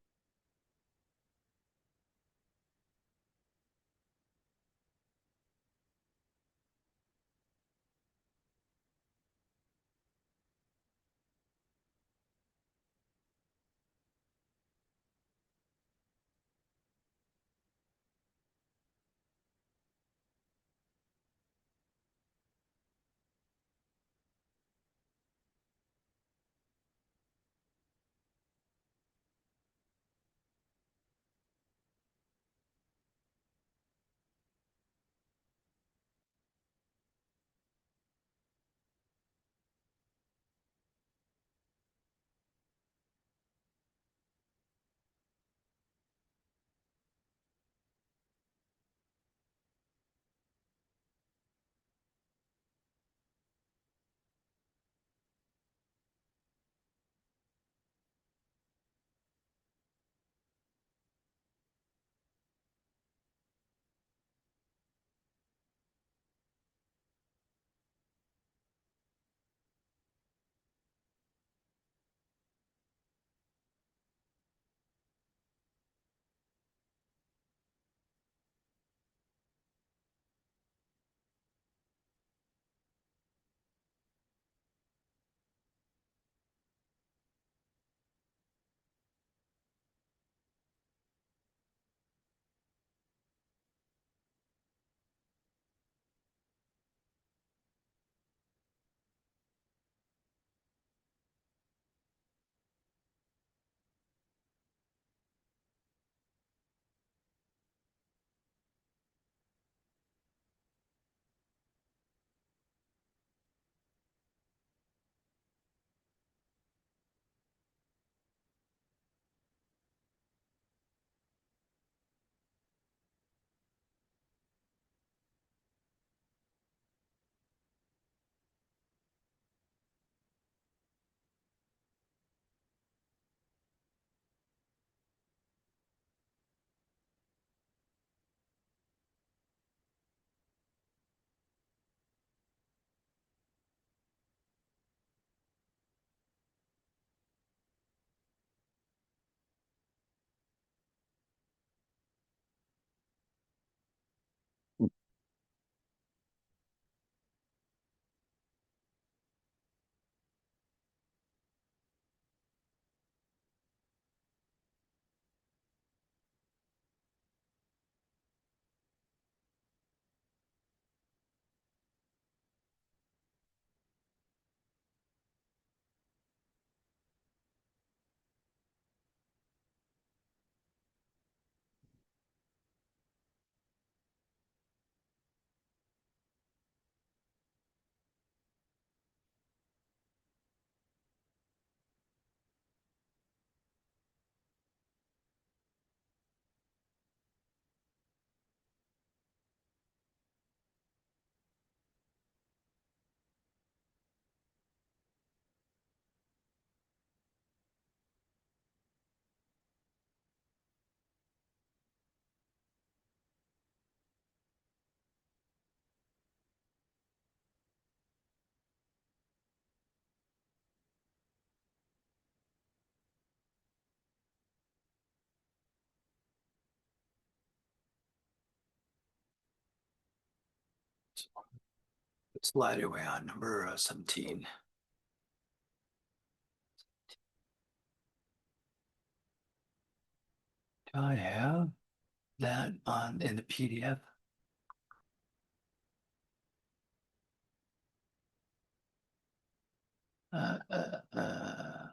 Slide away on number 17. Do I have that on in the PDF? Uh, uh, uh,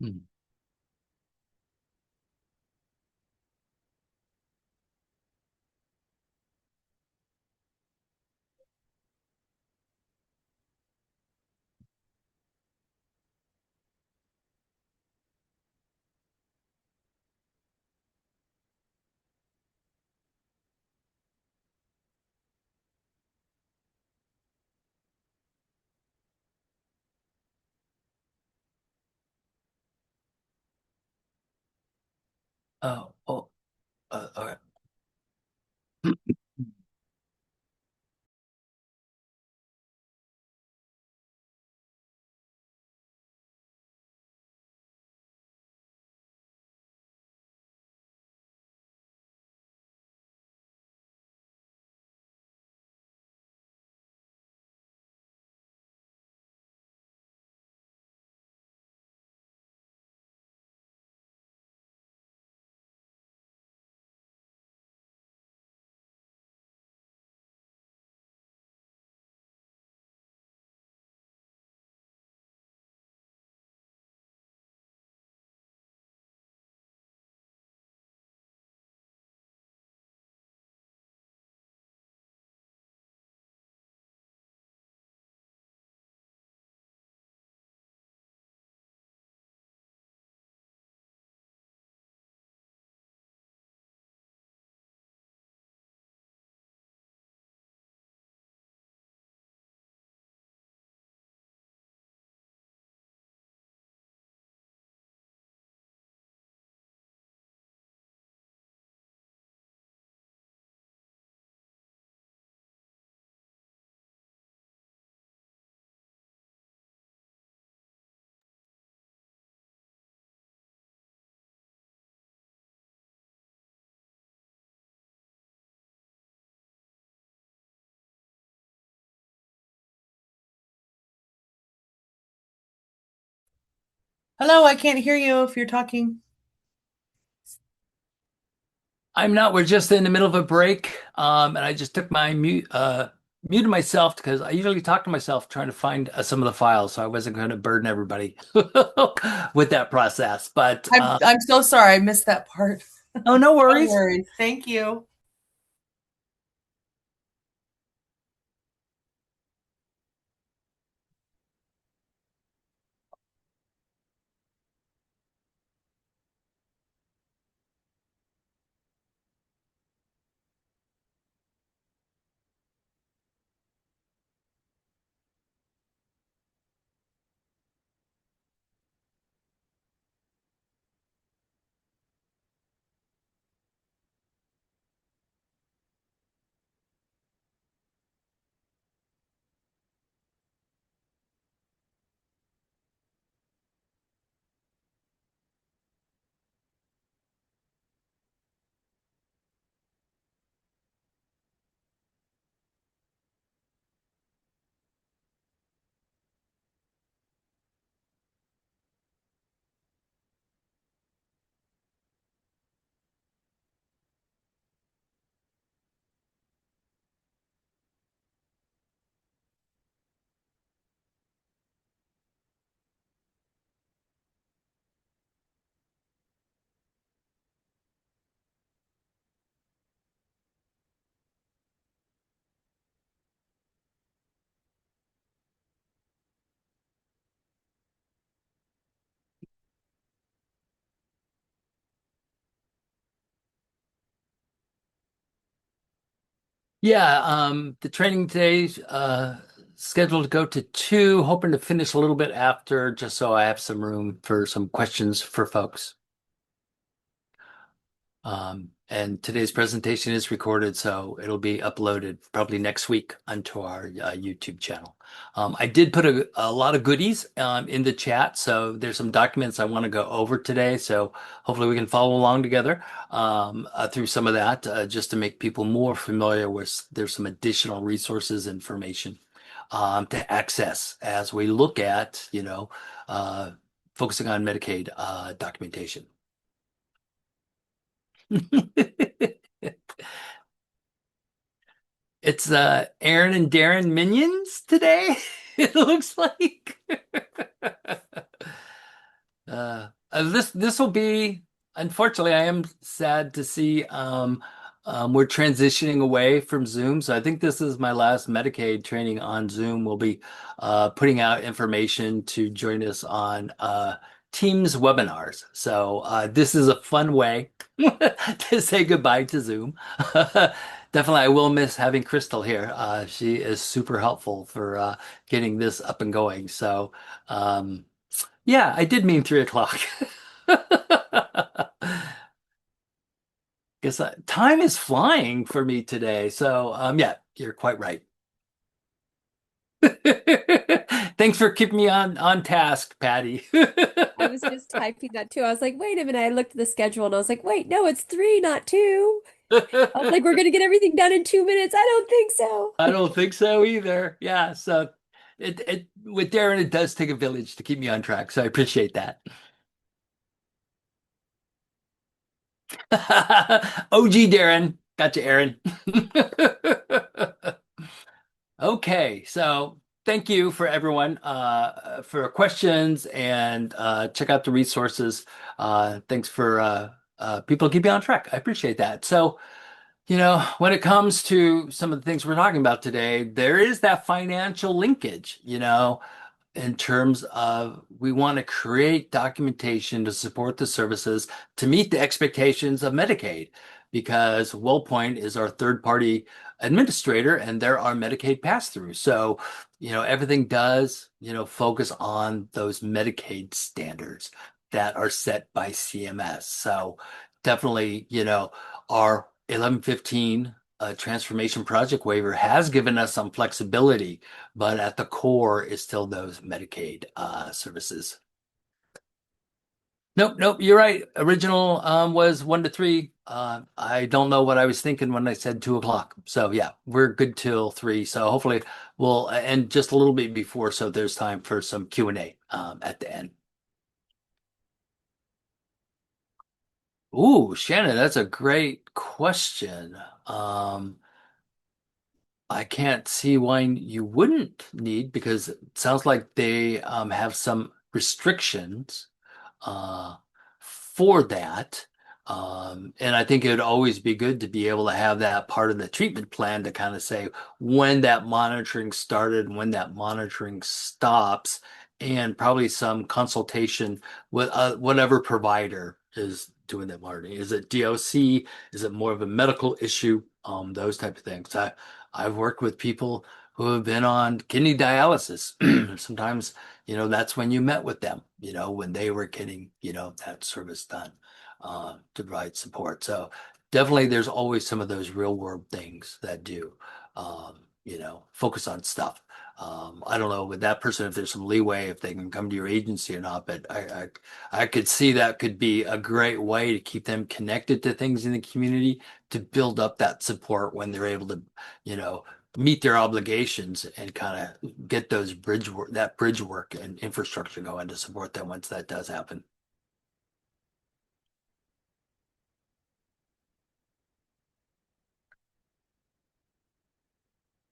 hmm. Oh, all right. Hello, I can't hear you if you're talking. I'm not. We're just in the middle of a break, and I just took my muted myself because I usually talk to myself trying to find some of the files, so I wasn't going to burden everybody with that process. But I'm so sorry, I missed that part. oh, no No worries. worries. Thank you. Yeah, the training today's scheduled to go to 2, hoping to finish a little bit after, just so I have some room for some questions for folks. And today's presentation is recorded, so it'll be uploaded probably next week onto our YouTube channel. I did put a lot of goodies in the chat, so there's some documents I want to go over today. So hopefully we can follow along together through some of that, just to make people more familiar with. There's some additional resources, information to access as we look at, focusing on Medicaid documentation. It's Aaron and Darren minions today. It looks like. This will be, unfortunately, I am sad to see we're transitioning away from Zoom. So I think this is my last Medicaid training on Zoom. We'll be putting out information to join us on Teams webinars. So this is a fun way to say goodbye to Zoom. Definitely, I will miss having Crystal here. She is super helpful for getting this up and going. So, yeah, I did mean 3 o'clock. Guess time is flying for me today. So, yeah, you're quite right. Thanks for keeping me on task, Patty. I was just typing that too. I was like, wait a minute. I looked at the schedule and I was like, wait, no, it's 3, not 2. I was like, we're going to get everything done in 2 minutes. I don't think so. I don't think so either. Yeah, so it with Darren, it does take a village to keep me on track. So I appreciate that. OG Darren. Gotcha, Aaron. Okay, so thank you for everyone for questions and check out the resources. Thanks for people keeping on track. I appreciate that. So, when it comes to some of the things we're talking about today, there is that financial linkage, in terms of we want to create documentation to support the services to meet the expectations of Medicaid because WellPoint is our third party administrator and they're our Medicaid pass through. So, everything does, focus on those Medicaid standards that are set by CMS. So definitely, our 1115 transformation project waiver has given us some flexibility, but at the core is still those Medicaid services. Nope, you're right. Original was 1 to 3. I don't know what I was thinking when I said 2 o'clock. So yeah, we're good till 3. So hopefully we'll end just a little bit before, so there's time for some Q&A at the end. Ooh, Shannon, that's a great question. I can't see why you wouldn't need because it sounds like they have some restrictions uh, for that. And I think it would always be good to be able to have that part of the treatment plan to kind of say when that monitoring started and when that monitoring stops, and probably some consultation with whatever provider is doing that monitoring. Is it DOC? Is it more of a medical issue? Those type of things. I've worked with people who have been on kidney dialysis. Sometimes, that's when you met with them, when they were getting, that service done to provide support. So definitely there's always some of those real world things that do, focus on stuff. I don't know with that person if there's some leeway if they can come to your agency or not, but I could see that could be a great way to keep them connected to things in the community to build up that support when they're able to, meet their obligations and kind of get those bridge work and infrastructure going to support them once that does happen.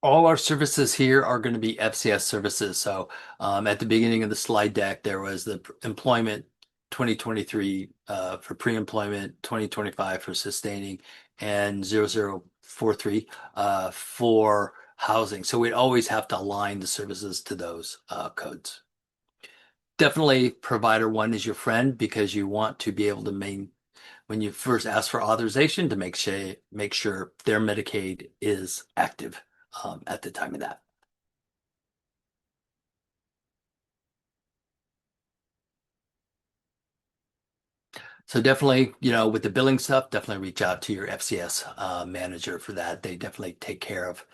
All our services here are going to be FCS services. So at the beginning of the slide deck, there was the employment 2023 for pre-employment, 2025 for sustaining, and 0043 for housing. So we'd always have to align the services to those codes. Definitely provider one is your friend because you want to be able to when you first ask for authorization to make sure their Medicaid is active at the time of that. So definitely, with the billing stuff, definitely reach out to your FCS manager for that. They definitely take care of,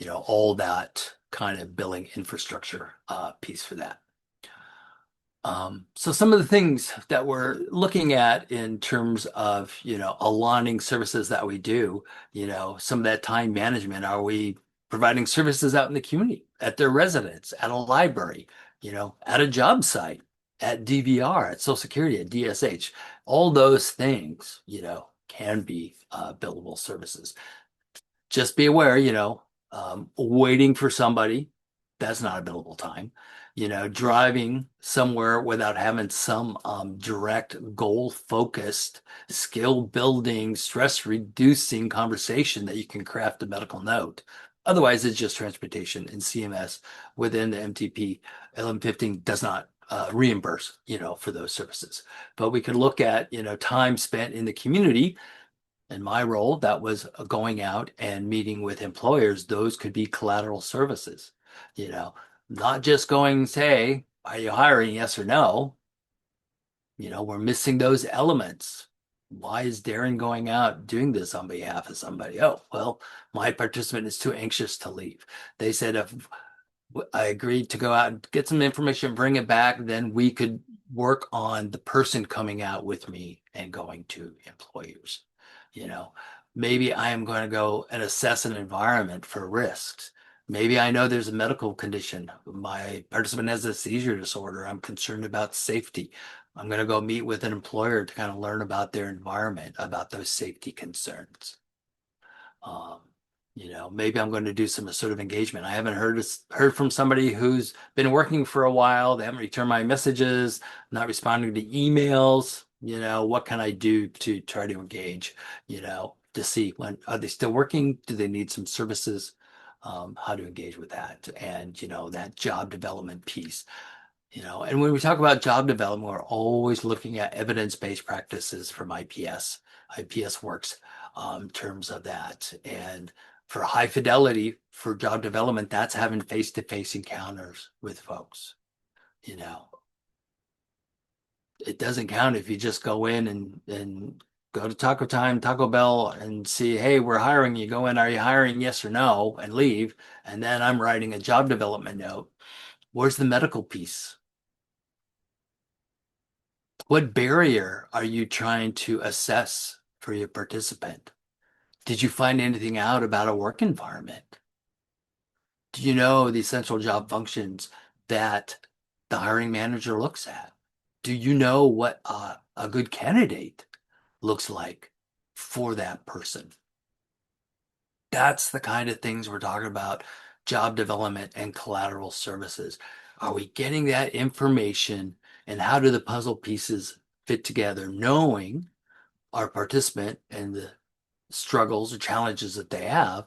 all that kind of billing infrastructure piece for that. So some of the things that we're looking at in terms of, aligning services that we do, some of that time management, are we providing services out in the community, at their residence, at a library, at a job site, at DVR, at Social Security, at DSH, all those things, can be billable services. Just be aware, waiting for somebody, that's not a billable time. Driving somewhere without having some direct goal focused, skill building, stress reducing conversation that you can craft a medical note. Otherwise, it's just transportation, and CMS within the MTP 1115 does not reimburse, for those services. But we could look at, time spent in the community. In my role, that was going out and meeting with employers. Those could be collateral services, not just going, say, are you hiring? Yes or no? We're missing those elements. Why is Darren going out doing this on behalf of somebody? Oh, well, my participant is too anxious to leave. They said if I agreed to go out and get some information, bring it back, then we could work on the person coming out with me and going to employers. You know, maybe I am going to go and assess an environment for risks. Maybe I know there's a medical condition. My participant has a seizure disorder. I'm concerned about safety. I'm going to go meet with an employer to kind of learn about their environment, about those safety concerns. Um, maybe I'm going to do some sort of engagement. I haven't heard from somebody who's been working for a while. They haven't returned my messages, not responding to emails. What can I do to try to engage, to see when are they still working? Do they need some services? How to engage with that, and that job development piece. And when we talk about job development, we're always looking at evidence-based practices from IPS. IPS works in terms of that. And for high fidelity, for job development, that's having face-to-face encounters with folks. It doesn't count if you just go in and go to Taco Time, Taco Bell, and see, hey, we're hiring. You go in, are you hiring? Yes or no, and leave. And then I'm writing a job development note. Where's the medical piece? What barrier are you trying to assess for your participant? Did you find anything out about a work environment? Do you know the essential job functions that the hiring manager looks at? Do you know what a good candidate looks like for that person? That's the kind of things we're talking about, job development and collateral services. Are we getting that information, and how do the puzzle pieces fit together, knowing our participant and the struggles or challenges that they have,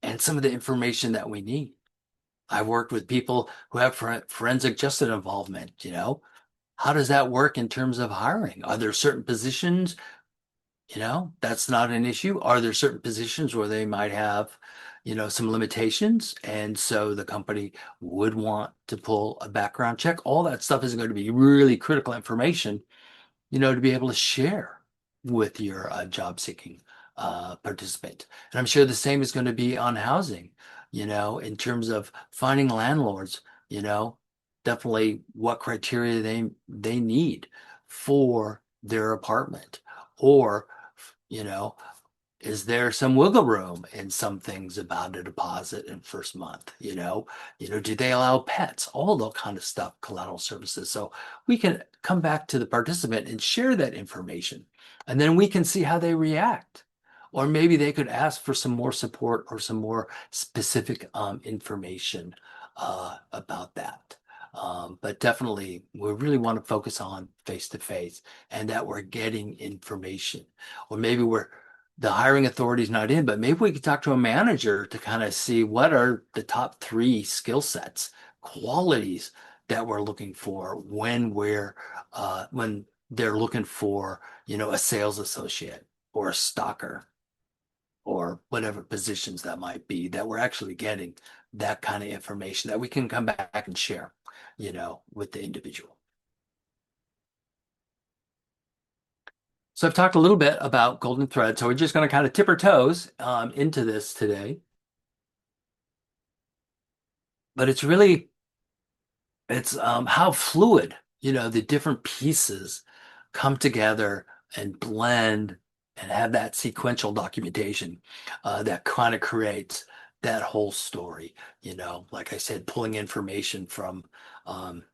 and some of the information that we need? I've worked with people who have forensic justice involvement. How does that work in terms of hiring? Are there certain positions, that's not an issue? Are there certain positions where they might have, some limitations? And so the company would want to pull a background check. All that stuff is going to be really critical information, to be able to share with your job seeking participant. And I'm sure the same is going to be on housing, in terms of finding landlords, definitely what criteria they need for their apartment, or, you know, is there some wiggle room in some things about a deposit in first month? Do they allow pets? All that kind of stuff, collateral services. So we can come back to the participant and share that information, and then we can see how they react. Or maybe they could ask for some more support or some more specific information about that. But definitely, we really want to focus on face to face, and that we're getting information. Or maybe the hiring authority is not in, but maybe we could talk to a manager to kind of see what are the top 3 skill sets, qualities that we're looking for when they're looking for, a sales associate or a stalker or whatever positions that might be, that we're actually getting that kind of information that we can come back and share, with the individual. So I've talked a little bit about golden thread. So we're just going to kind of tip our toes into this today. But it's how fluid, the different pieces come together and blend and have that sequential documentation that kind of creates that whole story. Like I said, pulling information from um,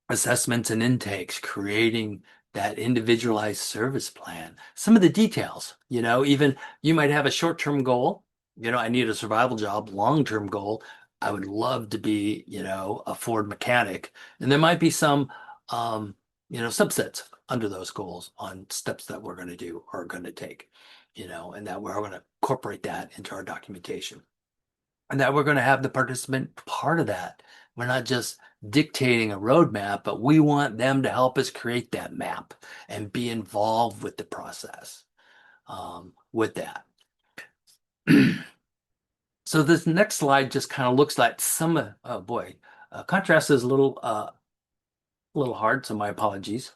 assessments and intakes, creating that individualized service plan, some of the details, even you might have a short-term goal, I need a survival job, long-term goal. I would love to be, a Ford mechanic. And there might be some, um, subsets under those goals on steps that we're going to do or going to take, and that we're going to incorporate that into our documentation and that we're going to have the participant part of that. We're not just dictating a roadmap, but we want them to help us create that map and be involved with the process with that. So this next slide just kind of looks like oh boy, contrast is a little hard, so my apologies.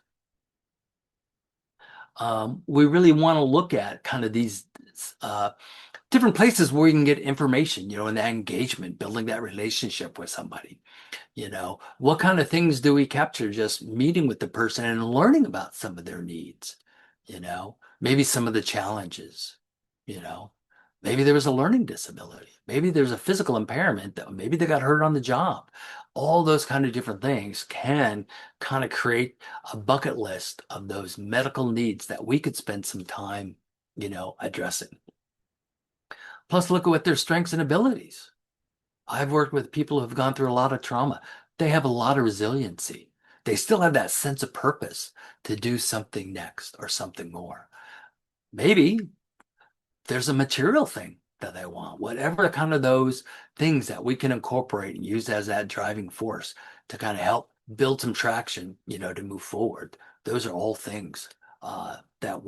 We really want to look at kind of these different places where you can get information, and that engagement, building that relationship with somebody. What kind of things do we capture just meeting with the person and learning about some of their needs? Maybe some of the challenges, you know, maybe there was a learning disability. Maybe there's a physical impairment that maybe they got hurt on the job. All those kind of different things can kind of create a bucket list of those medical needs that we could spend some time, addressing. Plus, look at what their strengths and abilities. I've worked with people who've gone through a lot of trauma. They have a lot of resiliency. They still have that sense of purpose to do something next or something more. Maybe there's a material thing that they want, whatever kind of those things that we can incorporate and use as that driving force to kind of help build some traction, to move forward. Those are all things that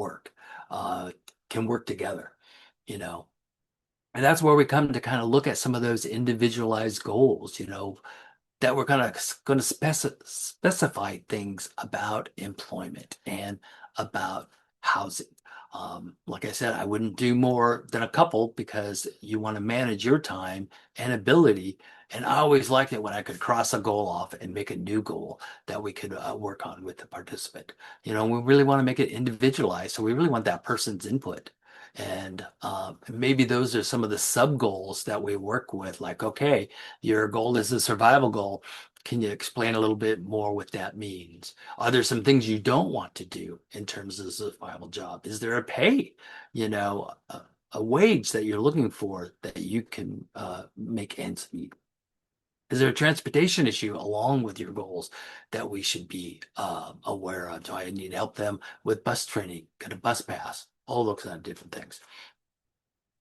can work together, you know. And that's where we come to kind of look at some of those individualized goals, that we're kind of going to specify things about employment and about housing. Like I said, I wouldn't do more than a couple because you want to manage your time and ability. And I always liked it when I could cross a goal off and make a new goal that we could work on with the participant. We really want to make it individualized. So we really want that person's input. And maybe those are some of the sub goals that we work with. Like, okay, your goal is a survival goal. Can you explain a little bit more what that means? Are there some things you don't want to do in terms of a survival job? Is there a pay, a wage that you're looking for that you can make ends meet? Is there a transportation issue along with your goals that we should be aware of? Do I need to help them with bus training, get a bus pass? All those kind of different things.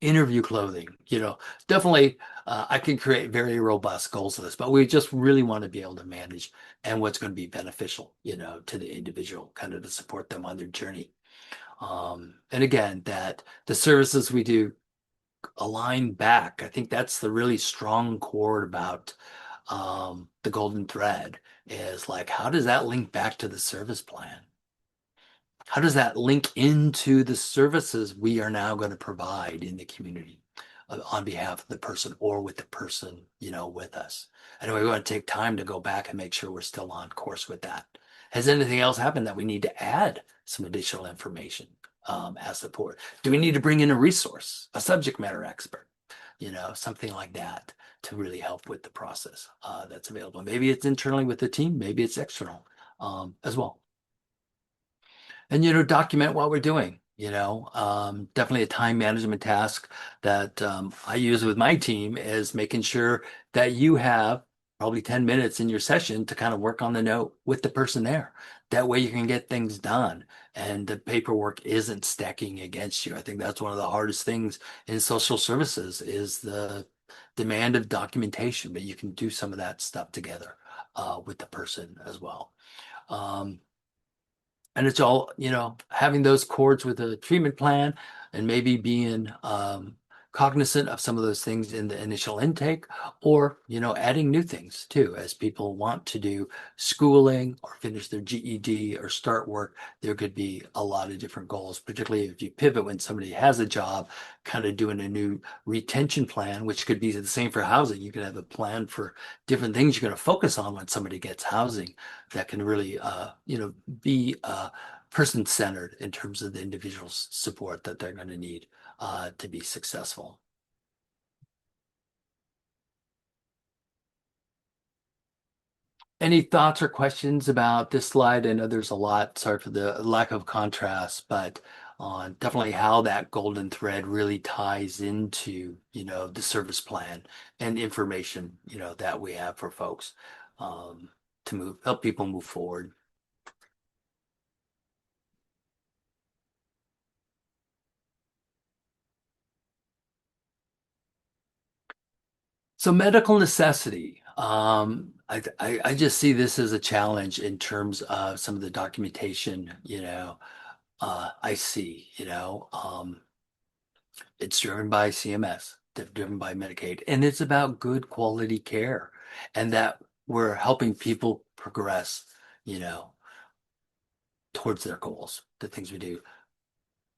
Interview clothing, definitely I can create very robust goals for this, but we just really want to be able to manage and what's going to be beneficial, to the individual, kind of to support them on their journey. And again, that the services we do align back. I think that's the really strong chord about the golden thread is like, how does that link back to the service plan? How does that link into the services we are now going to provide in the community on behalf of the person or with the person, with us? And we want to take time to go back and make sure we're still on course with that. Has anything else happened that we need to add some additional information as support? Do we need to bring in a resource, a subject matter expert, something like that to really help with the process that's available? Maybe it's internally with the team, maybe it's external as well. And document what we're doing. Definitely a time management task that I use with my team is making sure that you have probably 10 minutes in your session to kind of work on the note with the person there. That way you can get things done and the paperwork isn't stacking against you. I think that's one of the hardest things in social services is the demand of documentation, but you can do some of that stuff together with the person as well. And it's all, having those chords with a treatment plan and maybe being cognizant of some of those things in the initial intake, or, adding new things too, as people want to do schooling or finish their GED or start work. There could be a lot of different goals, particularly if you pivot when somebody has a job, kind of doing a new retention plan, which could be the same for housing. You could have a plan for different things you're going to focus on when somebody gets housing that can really, be person-centered in terms of the individual support that they're going to need to be successful. Any thoughts or questions about this slide? I know there's a lot, sorry for the lack of contrast, but on definitely how that golden thread really ties into, the service plan and information, that we have for folks to help people move forward. So medical necessity. I just see this as a challenge in terms of some of the documentation, I see, it's driven by CMS, driven by Medicaid, and it's about good quality care and that we're helping people progress, you know, towards their goals, the things we do.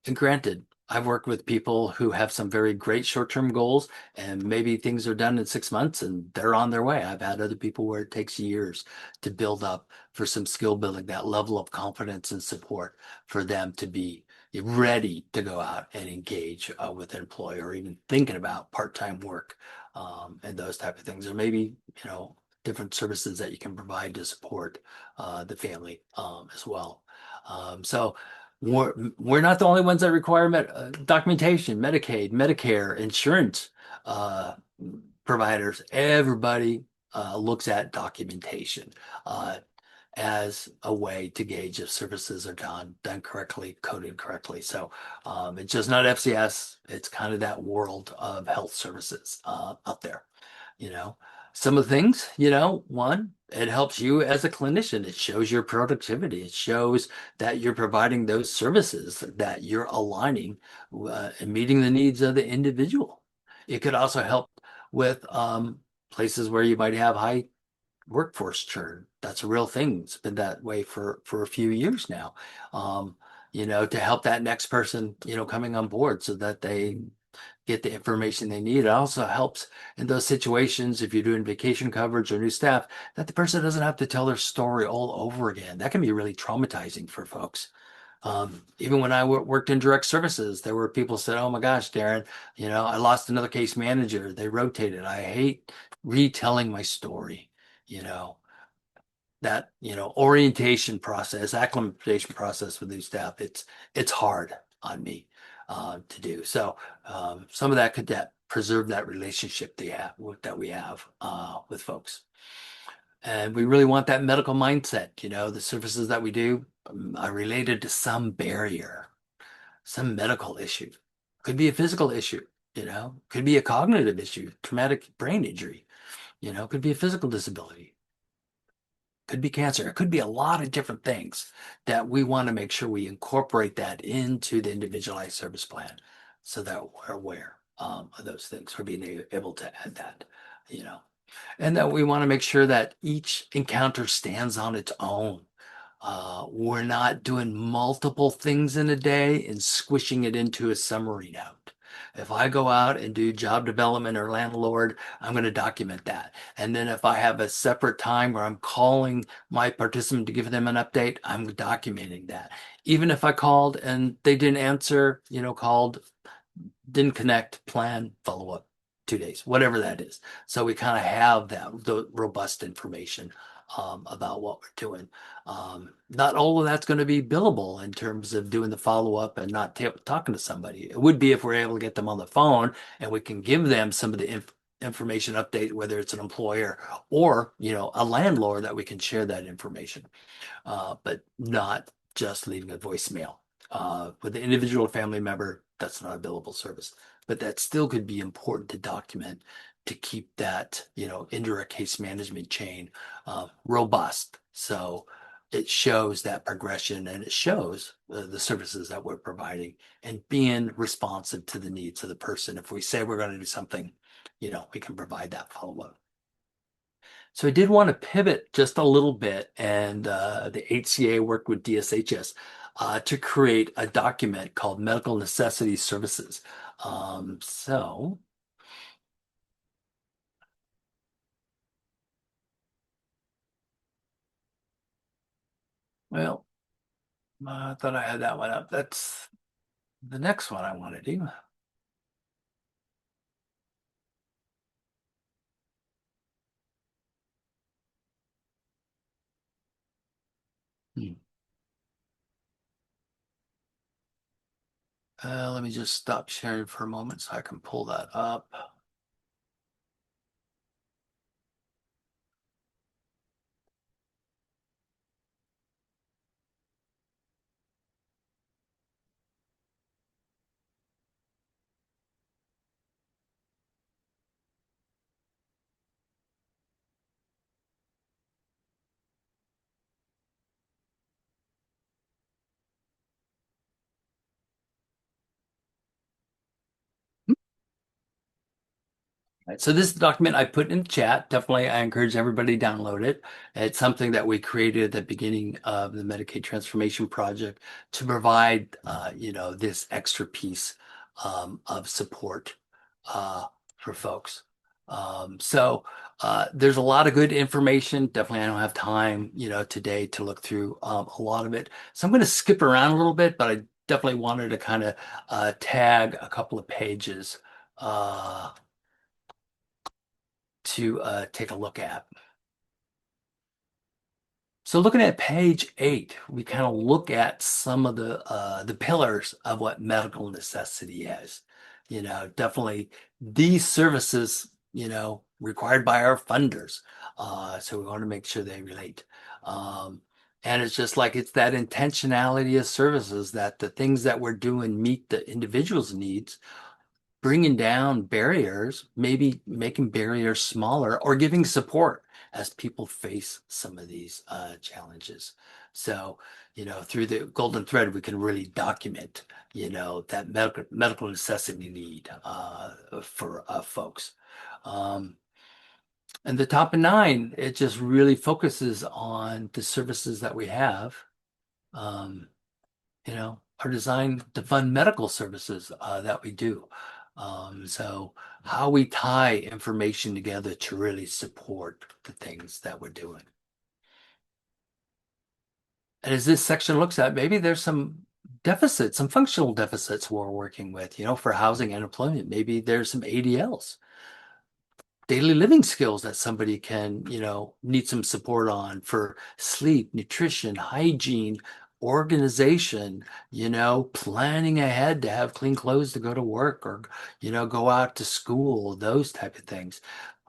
And granted, I've worked with people who have some very great short-term goals, and maybe things are done in 6 months and they're on their way. I've had other people where it takes years to build up for some skill building, that level of confidence and support for them to be ready to go out and engage with an employer, or even thinking about part-time work and those type of things. Or maybe, different services that you can provide to support the family as well. So we're not the only ones that require documentation. Medicaid, Medicare, insurance uh, providers, everybody looks at documentation as a way to gauge if services are done correctly, coded correctly. So it's just not FCS. It's kind of that world of health services out there. You know, some of the things, one, it helps you as a clinician. It shows your productivity. It shows that you're providing those services, that you're aligning and meeting the needs of the individual. It could also help with places where you might have high workforce churn. That's a real thing. It's been that way for a few years now. To help that next person, coming on board so that they get the information they need. It also helps in those situations, if you're doing vacation coverage or new staff, that the person doesn't have to tell their story all over again. That can be really traumatizing for folks. Even when I worked in direct services, there were people said, "Oh my gosh, Darren, I lost another case manager. They rotated. I hate retelling my story." You know, that orientation process, acclimatization process with new staff, it's hard on me to do. So some of that could preserve that relationship that we have with folks. And we really want that medical mindset. The services that we do are related to some barrier, some medical issue. Could be a physical issue, could be a cognitive issue, traumatic brain injury, could be a physical disability, could be cancer. It could be a lot of different things that we want to make sure we incorporate that into the individualized service plan so that we're aware of those things. We're being able to add that, and that we want to make sure that each encounter stands on its own. We're not doing multiple things in a day and squishing it into a summary note. If I go out and do job development or landlord, I'm going to document that. And then if I have a separate time where I'm calling my participant to give them an update, I'm documenting that. Even if I called and they didn't answer, didn't connect, plan, follow up 2 days, whatever that is. So we kind of have the robust information about what we're doing. Not all of that's going to be billable in terms of doing the follow-up and not talking to somebody. It would be if we're able to get them on the phone and we can give them some of the information update, whether it's an employer or, a landlord, that we can share that information, but not just leaving a voicemail. With the individual family member, that's not a billable service, but that still could be important to document to keep that, indirect case management chain robust. So it shows that progression and it shows the services that we're providing and being responsive to the needs of the person. If we say we're going to do something, we can provide that follow-up. So I did want to pivot just a little bit, and the HCA worked with DSHS to create a document called Medical Necessity Services. So, well, I thought I had that one up. That's the next one I want to do. Hmm. Let me just stop sharing for a moment so I can pull that up. Right, so this document I put in the chat. Definitely, I encourage everybody to download it. It's something that we created at the beginning of the Medicaid Transformation Project to provide, this extra piece of support for folks. There's a lot of good information. Definitely, I don't have time, today to look through a lot of it. So I'm going to skip around a little bit, but I definitely wanted to kind of tag a couple of pages. To take a look at. So looking at page 8, we kind of look at some of the pillars of what medical necessity is. Definitely these services, required by our funders. So we want to make sure they relate. And it's just like it's that intentionality of services that the things that we're doing meet the individual's needs, bringing down barriers, maybe making barriers smaller or giving support as people face some of these challenges. So, through the golden thread, we can really document, that medical necessity need for folks. And the top of 9, it just really focuses on the services that we have. Um, are designed to fund medical services that we do. So how we tie information together to really support the things that we're doing. And as this section looks at, maybe there's some deficits, some functional deficits we're working with, for housing and employment. Maybe there's some ADLs, daily living skills that somebody can, need some support on for sleep, nutrition, hygiene, organization, planning ahead to have clean clothes to go to work or, go out to school, those type of things.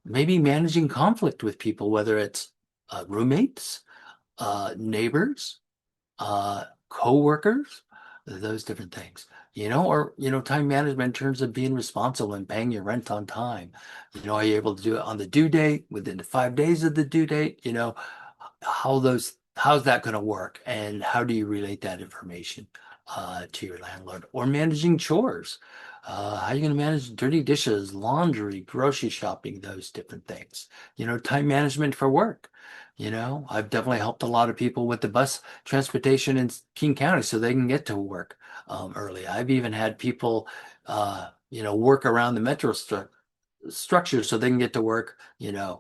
Maybe managing conflict with people, whether it's roommates, neighbors, co-workers, those different things, or, time management in terms of being responsible and paying your rent on time. Are you able to do it on the due date, within the 5 days of the due date? How's that going to work? And how do you relate that information to your landlord? Or managing chores. How are you going to manage dirty dishes, laundry, grocery shopping, those different things? Time management for work. I've definitely helped a lot of people with the bus transportation in King County so they can get to work early. I've even had people, work around the metro structure so they can get to work,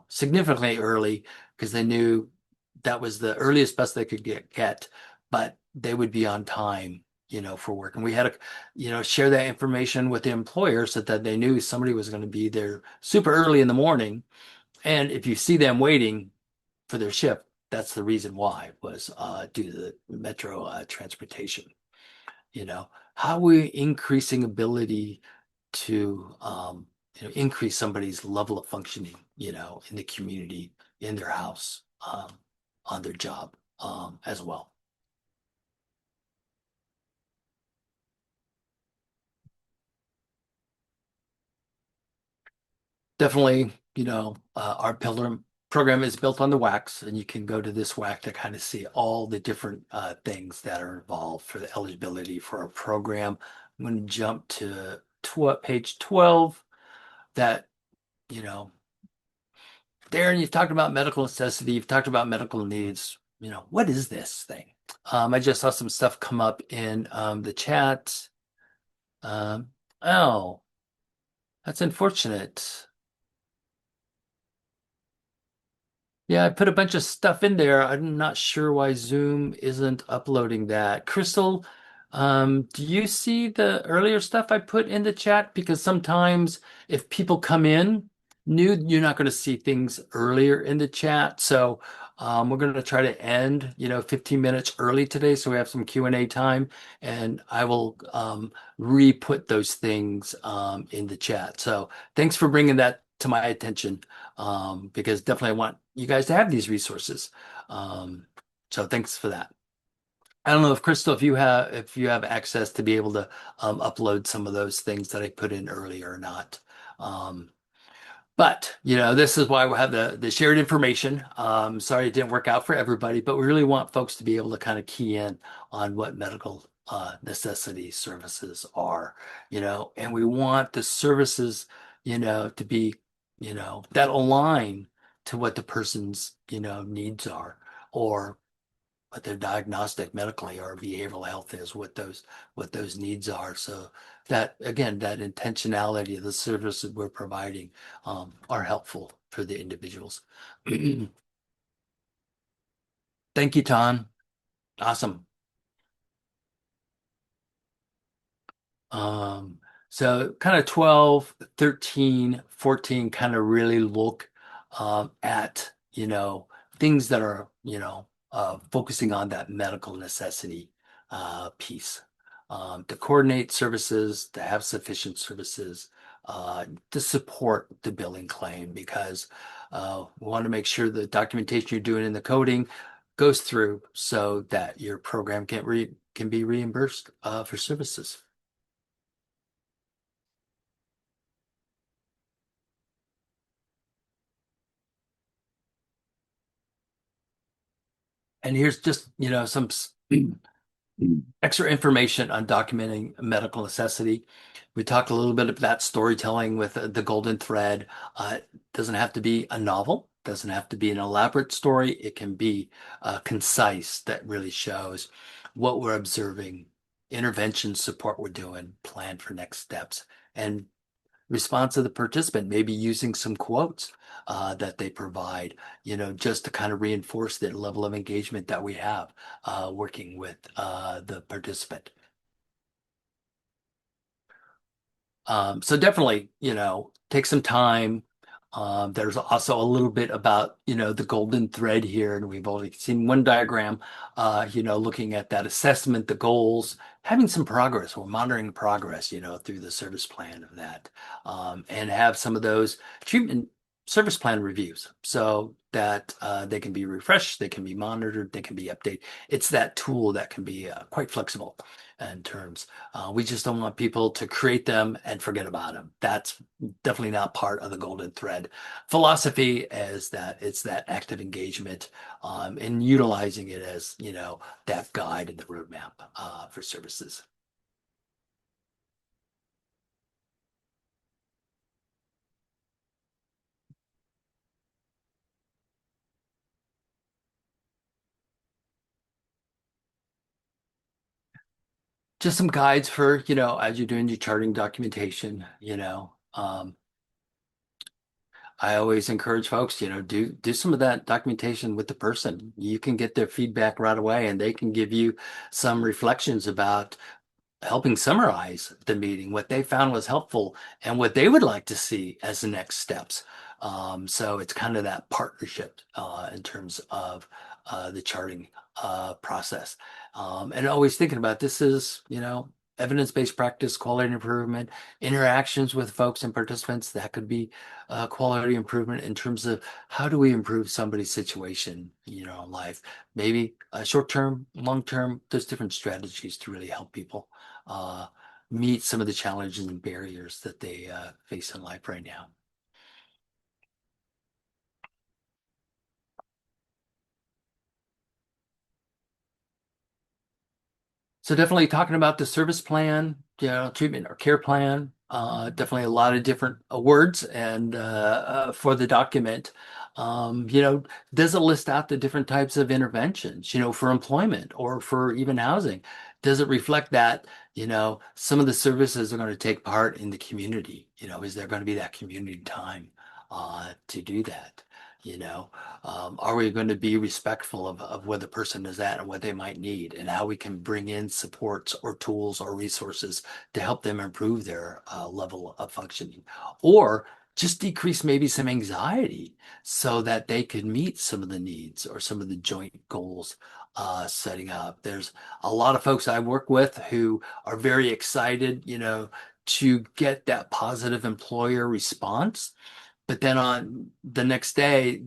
significantly early because they knew that was the earliest bus they could get, but they would be on time, for work. And we had to, share that information with the employer so that they knew somebody was going to be there super early in the morning. And if you see them waiting for their shift, that's the reason why was due to the metro transportation. How are we increasing ability to increase somebody's level of functioning, in the community, in their house, on their job, as well. Definitely, our pillar program is built on the WACs, and you can go to this WAC to kind of see all the different things that are involved for the eligibility for a program. I'm going to jump to page 12. That, you know, Darren, you've talked about medical necessity, you've talked about medical needs. What is this thing? I just saw some stuff come up in the chat. Oh, that's unfortunate. Yeah, I put a bunch of stuff in there. I'm not sure why Zoom isn't uploading that. Crystal, do you see the earlier stuff I put in the chat? Because sometimes if people come in new, you're not going to see things earlier in the chat. So we're going to try to end, 15 minutes early today, so we have some Q&A time, and I will re-put those things in the chat. So thanks for bringing that to my attention, because definitely I want you guys to have these resources. So thanks for that. I don't know if Crystal, if you have access to be able to upload some of those things that I put in earlier or not. But this is why we have the shared information. Sorry it didn't work out for everybody, but we really want folks to be able to kind of key in on what medical necessity services are, and we want the services, to be, that align to what the person's, needs are, or what their diagnostic medically or behavioral health is, what those needs are. So that, again, that intentionality of the services we're providing are helpful for the individuals. Thank you, Ton. Awesome. Um, so kind of 12, 13, 14 kind of really look at, things that are, focusing on that medical necessity piece. To coordinate services, to have sufficient services, to support the billing claim, because we want to make sure the documentation you're doing in the coding goes through so that your program can be reimbursed for services. And here's just, some extra information on documenting medical necessity. We talked a little bit about storytelling with the golden thread. It doesn't have to be a novel, doesn't have to be an elaborate story. It can be concise, that really shows what we're observing, intervention support we're doing, plan for next steps, and response of the participant, maybe using some quotes that they provide, just to kind of reinforce the level of engagement that we have working with the participant. So definitely, take some time. There's also a little bit about, the golden thread here, and we've only seen one diagram, looking at that assessment, the goals, having some progress. We're monitoring progress, through the service plan of that, and have some of those treatment service plan reviews so that they can be refreshed, they can be monitored, they can be updated. It's that tool that can be quite flexible in terms. We just don't want people to create them and forget about them. That's definitely not part of the golden thread philosophy, is that it's that active engagement, and utilizing it as, that guide and the roadmap for services. Just some guides for, as you're doing your charting documentation, I always encourage folks, do some of that documentation with the person. You can get their feedback right away, and they can give you some reflections about helping summarize the meeting, what they found was helpful, and what they would like to see as the next steps. So it's kind of that partnership in terms of the charting process. And always thinking about this is, evidence-based practice, quality improvement, interactions with folks and participants. That could be quality improvement in terms of how do we improve somebody's situation, in life. Maybe short-term, long-term, there's different strategies to really help people uh, meet some of the challenges and barriers that they face in life right now. So definitely talking about the service plan, treatment or care plan, definitely a lot of different words and for the document. Does it list out the different types of interventions, for employment or for even housing? Does it reflect that, some of the services are going to take part in the community? Is there going to be that community time to do that? Are we going to be respectful of where the person is at and what they might need and how we can bring in supports or tools or resources to help them improve their level of functioning or just decrease maybe some anxiety so that they could meet some of the needs or some of the joint goals setting up. There's a lot of folks I work with who are very excited, to get that positive employer response. But then on the next day,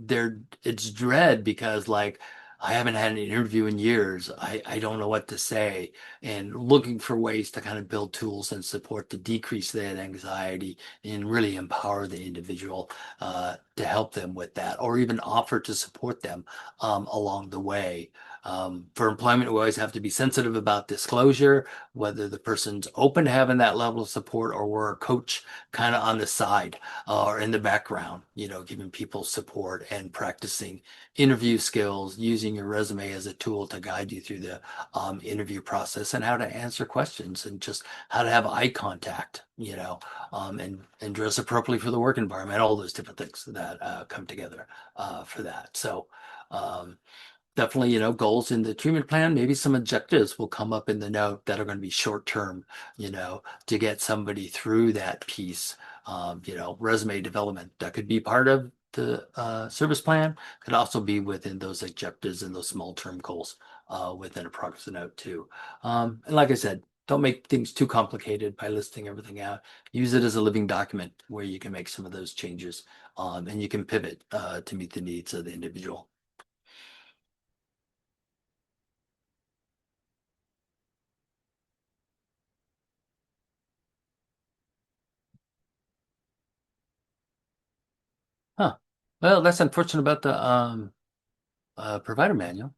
it's dread because like I haven't had an interview in years. I don't know what to say, and looking for ways to kind of build tools and support to decrease that anxiety and really empower the individual to help them with that, or even offer to support them along the way. For employment, we always have to be sensitive about disclosure, whether the person's open to having that level of support, or we're a coach kind of on the side or in the background, giving people support and practicing interview skills, using your resume as a tool to guide you through the interview process and how to answer questions and just how to have eye contact, and dress appropriately for the work environment, all those different things that come together for that. So, definitely, goals in the treatment plan, maybe some objectives will come up in the note that are going to be short term, to get somebody through that piece. Resume development that could be part of the service plan, could also be within those objectives and those small term goals within a progress note too. And like I said, don't make things too complicated by listing everything out. Use it as a living document where you can make some of those changes and you can pivot to meet the needs of the individual. Huh. Well, that's unfortunate about the provider manual.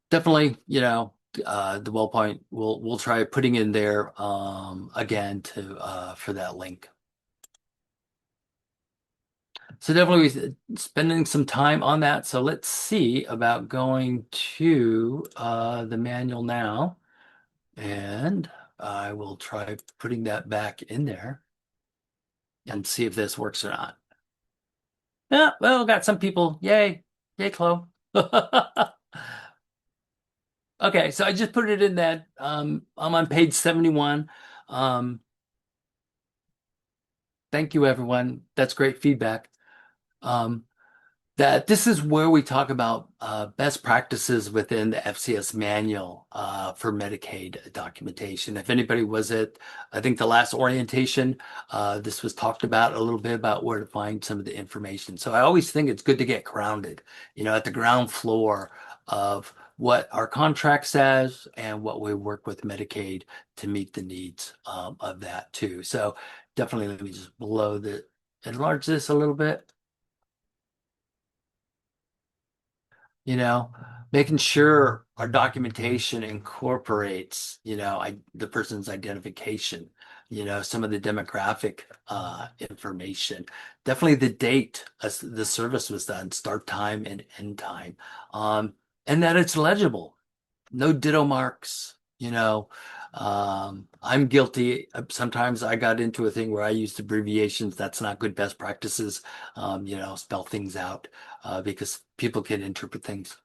Definitely, the well point we'll try putting in there again to for that link. So definitely spending some time on that. So let's see about going to the manual now, and I will try putting that back in there and see if this works or not. Yeah, well, got some people. Yay, yay, Chloe. Okay, so I just put it in that. I'm on page 71. Um, thank you, everyone. That's great feedback. Um, that this is where we talk about best practices within the FCS manual for Medicaid documentation. If anybody was at, I think the last orientation, this was talked about a little bit about where to find some of the information. So I always think it's good to get grounded, at the ground floor of what our contract says and what we work with Medicaid to meet the needs of that too. So definitely let me just enlarge this a little bit. you know, making sure our documentation incorporates, the person's identification, some of the demographic information, definitely the date as the service was done, start time and end time, and that it's legible, no ditto marks, I'm guilty. Sometimes I got into a thing where I used abbreviations. That's not good best practices. Spell things out because people can interpret things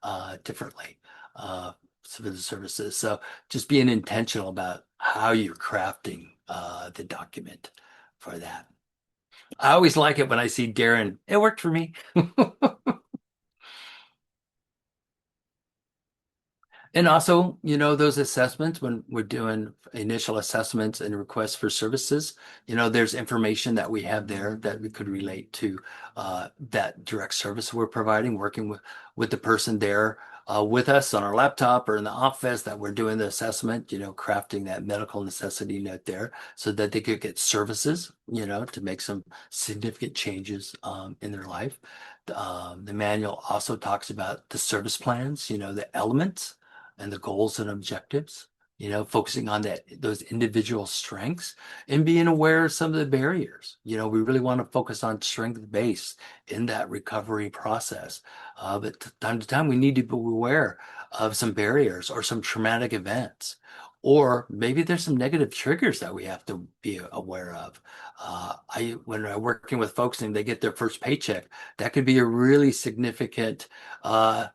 differently for the services. So just being intentional about how you're crafting the document for that. I always like it when I see Darren. It worked for me. And also, those assessments when we're doing initial assessments and requests for services, there's information that we have there that we could relate to that direct service we're providing, working with the person there with us on our laptop or in the office that we're doing the assessment, crafting that medical necessity note there so that they could get services, to make some significant changes in their life. The manual also talks about the service plans, the elements and the goals and objectives, focusing on those individual strengths and being aware of some of the barriers. We really want to focus on strength based in that recovery process. But time to time, we need to be aware of some barriers or some traumatic events. Or maybe there's some negative triggers that we have to be aware of. When I'm working with folks and they get their first paycheck, that could be a really significant uh,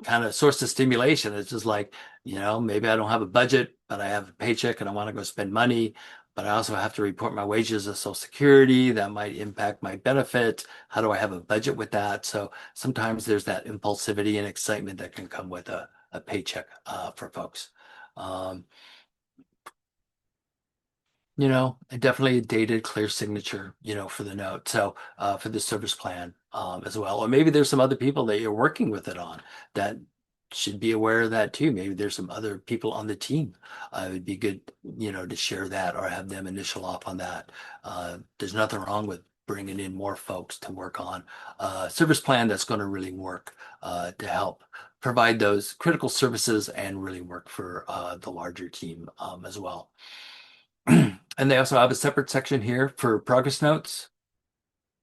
kind of source of stimulation. It's just like, maybe I don't have a budget, but I have a paycheck and I want to go spend money, but I also have to report my wages to Social Security. That might impact my benefit. How do I have a budget with that? So sometimes there's that impulsivity and excitement that can come with a paycheck for folks. Um, and definitely a dated, clear signature, for the note. So for the service plan as well. Or maybe there's some other people that you're working with it on that should be aware of that too. Maybe there's some other people on the team. It would be good, to share that or have them initial off on that. There's nothing wrong with bringing in more folks to work on a service plan that's going to really work to help provide those critical services and really work for the larger team as well. And they also have a separate section here for progress notes.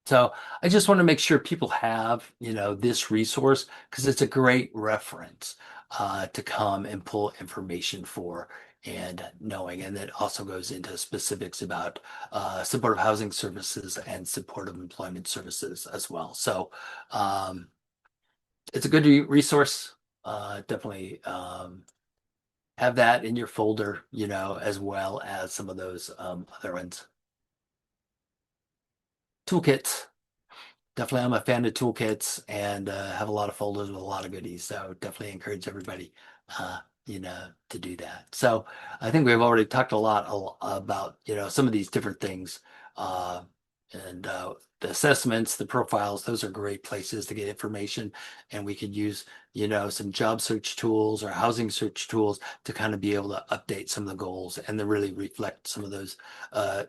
So I just want to make sure people have, this resource because it's a great reference to come and pull information for and knowing. And it also goes into specifics about supportive housing services and supportive employment services as well. So it's a good resource. Definitely have that in your folder, as well as some of those other ones. Toolkits. Definitely, I'm a fan of toolkits and have a lot of folders with a lot of goodies. So definitely encourage everybody, to do that. So I think we've already talked a lot about, some of these different things. Uh, and the assessments, the profiles, those are great places to get information. And we could use, some job search tools or housing search tools to kind of be able to update some of the goals and to really reflect some of those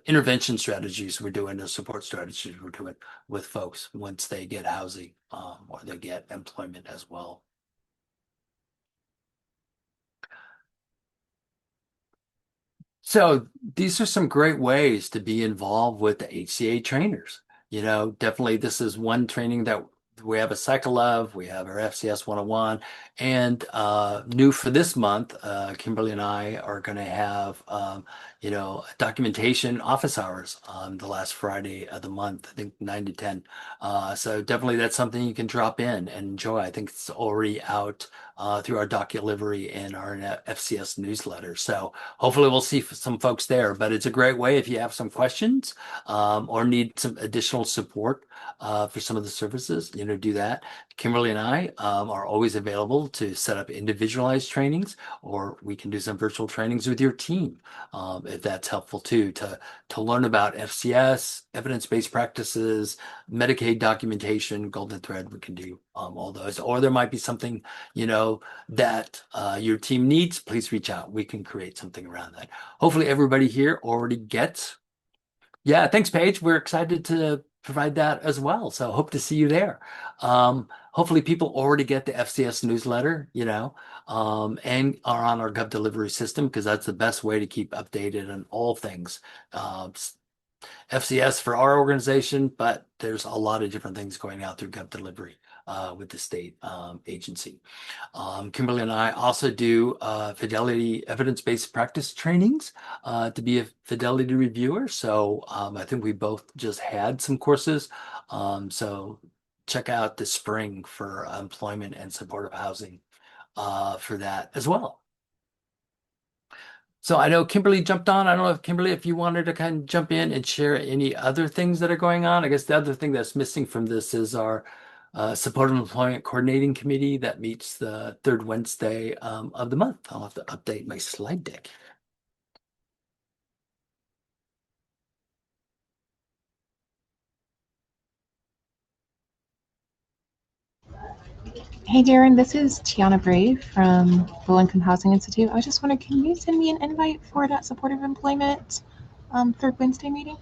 intervention strategies we're doing, the support strategies we're doing with folks once they get housing or they get employment as well. So these are some great ways to be involved with the HCA trainers. Definitely this is one training that we have a cycle of. We have our FCS 101 and new for this month, Kimberly and I are going to have, documentation office hours on the last Friday of the month, I think 9 to 10. So definitely that's something you can drop in and enjoy. I think it's already out through our doc delivery and our FCS newsletter. So hopefully we'll see some folks there, but it's a great way if you have some questions or need some additional support for some of the services, do that. Kimberly and I are always available to set up individualized trainings, or we can do some virtual trainings with your team if that's helpful too, to learn about FCS, evidence-based practices, Medicaid documentation, golden thread, we can do all those. Or there might be something, that your team needs, please reach out. We can create something around that. Hopefully everybody here already gets. Yeah, thanks, Paige. We're excited to provide that as well. So hope to see you there. Hopefully people already get the FCS newsletter, and are on our Gov delivery system because that's the best way to keep updated on all things. FCS for our organization, but there's a lot of different things going out through Gov delivery with the state agency. Kimberly and I also do fidelity evidence-based practice trainings to be a fidelity reviewer. So I think we both just had some courses. So check out the spring for employment and supportive housing for that as well. So I know Kimberly jumped on. I don't know if Kimberly, if you wanted to kind of jump in and share any other things that are going on. I guess the other thing that's missing from this is our Supportive Employment Coordinating Committee that meets the third Wednesday of the month. I'll have to update my slide deck. Hey Darren, this is Tiana Brave from Low Income Housing Institute. I just wondered, can you send me an invite for that supportive employment third Wednesday meeting?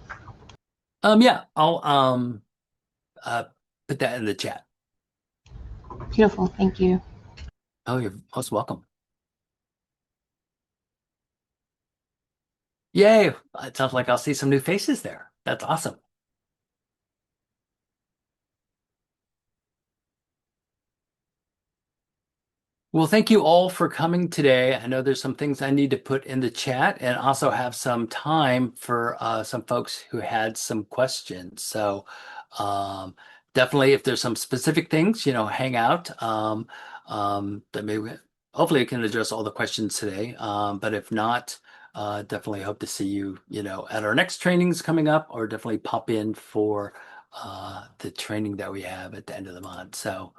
Yeah, I'll put that in the chat. Beautiful, thank you. Oh, you're most welcome. Yay! It sounds like I'll see some new faces there. That's awesome. Well, thank you all for coming today. I know there's some things I need to put in the chat and also have some time for some folks who had some questions. So definitely if there's some specific things, hang out. That maybe hopefully I can address all the questions today. But if not, definitely hope to see you, at our next trainings coming up, or definitely pop in for the training that we have at the end of the month. So